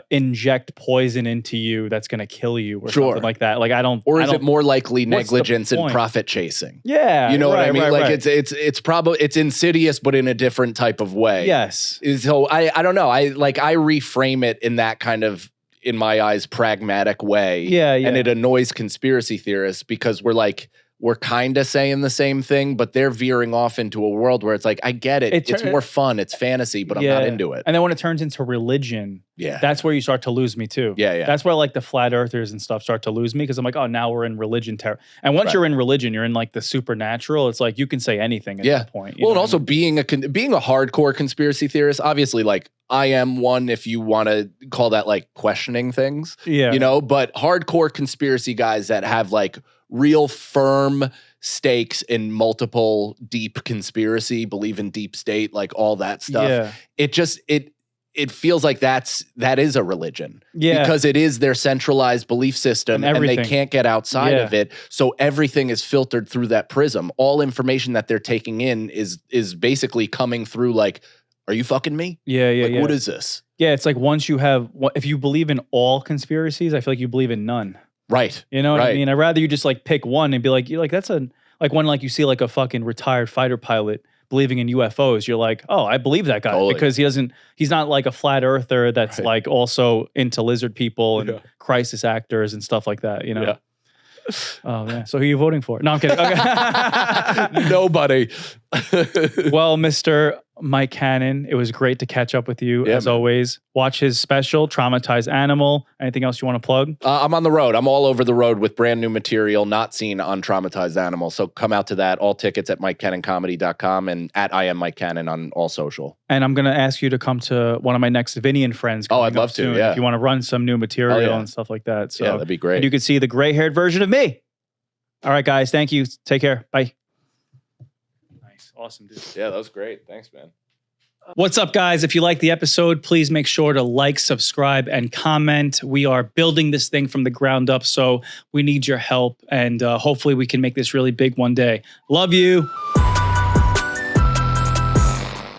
[SPEAKER 1] inject poison into you that's gonna kill you or
[SPEAKER 2] Sure.
[SPEAKER 1] something like that? Like I don't
[SPEAKER 2] Or is
[SPEAKER 1] I
[SPEAKER 2] it
[SPEAKER 1] don't-
[SPEAKER 2] more likely
[SPEAKER 1] What's the
[SPEAKER 2] negligence and
[SPEAKER 1] point?
[SPEAKER 2] profit chasing?
[SPEAKER 1] Yeah.
[SPEAKER 2] You know what I mean? Like
[SPEAKER 1] right.
[SPEAKER 2] it's probably it's insidious, but in a different type of way.
[SPEAKER 1] Yes.
[SPEAKER 2] So I don't know. I reframe it in that kind of, in my eyes, pragmatic way.
[SPEAKER 1] Yeah.
[SPEAKER 2] And it annoys conspiracy theorists because we're kind of saying the same thing, but they're veering off into a world where it's like, I get it. It's more fun. It's fantasy, but I'm not into it.
[SPEAKER 1] And then when it turns into religion,
[SPEAKER 2] Yeah.
[SPEAKER 1] that's where you start to lose me too.
[SPEAKER 2] Yeah.
[SPEAKER 1] That's where like the flat earthers and stuff start to lose me because I'm like, oh, now we're in religion terror. And once
[SPEAKER 2] Right.
[SPEAKER 1] you're in religion, you're in like the supernatural. It's like you can say anything at that point.
[SPEAKER 2] Well, and also being a hardcore conspiracy theorist, obviously, like I am one, if you want to call that like questioning things,
[SPEAKER 1] yeah,
[SPEAKER 2] but hardcore conspiracy guys that have like real firm stakes in multiple deep conspiracy, believe in deep state, like all that stuff.
[SPEAKER 1] Yeah.
[SPEAKER 2] It feels like that is a religion.
[SPEAKER 1] Yeah.
[SPEAKER 2] Because it is their centralized belief system and they
[SPEAKER 1] everything.
[SPEAKER 2] can't get outside of it. So everything is filtered through that prism. All information that they're taking in is basically coming through like, are you fucking me?
[SPEAKER 1] Yeah.
[SPEAKER 2] Like, what is this?
[SPEAKER 1] Yeah, it's like once you have, if you believe in all conspiracies, I feel like you believe in none.
[SPEAKER 2] Right.
[SPEAKER 1] You know what I
[SPEAKER 2] Right.
[SPEAKER 1] mean? I'd rather you just like pick one and be like, that's like when like you see like a fucking retired fighter pilot believing in UFOs, you're like, oh, I believe that guy
[SPEAKER 2] Totally.
[SPEAKER 1] because he's not like a flat earther that's
[SPEAKER 2] Right.
[SPEAKER 1] like also into lizard people and
[SPEAKER 2] Yeah.
[SPEAKER 1] crisis actors and stuff like that,
[SPEAKER 2] Yeah.
[SPEAKER 1] Oh man. So who are you voting for? No, I'm kidding. Okay.
[SPEAKER 2] Nobody.
[SPEAKER 1] Well, Mr. Mike Cannon, it was great to catch up with you as always. Watch his special, Traumatized Animal. Anything else you want to plug?
[SPEAKER 2] I'm on the road. I'm all over the road with brand new material not seen on Traumatized Animal. So come out to that. All tickets at MikeCannonComedy.com and at I am Mike Cannon on all social.
[SPEAKER 1] And I'm going to ask you to come to one of my next Vinny and friends.
[SPEAKER 2] Oh, I'd love to.
[SPEAKER 1] Soon,
[SPEAKER 2] yeah.
[SPEAKER 1] If you want to run some new material and stuff like that. So
[SPEAKER 2] that'd be great.
[SPEAKER 1] And you can see the gray-haired version of me. All right, guys. Thank you. Take care. Bye. Nice. Awesome, dude.
[SPEAKER 2] Yeah, that was great. Thanks, man.
[SPEAKER 1] What's up, guys? If you like the episode, please make sure to like, subscribe, and comment. We are building this thing from the ground up, so we need your help, and hopefully we can make this really big one day. Love you.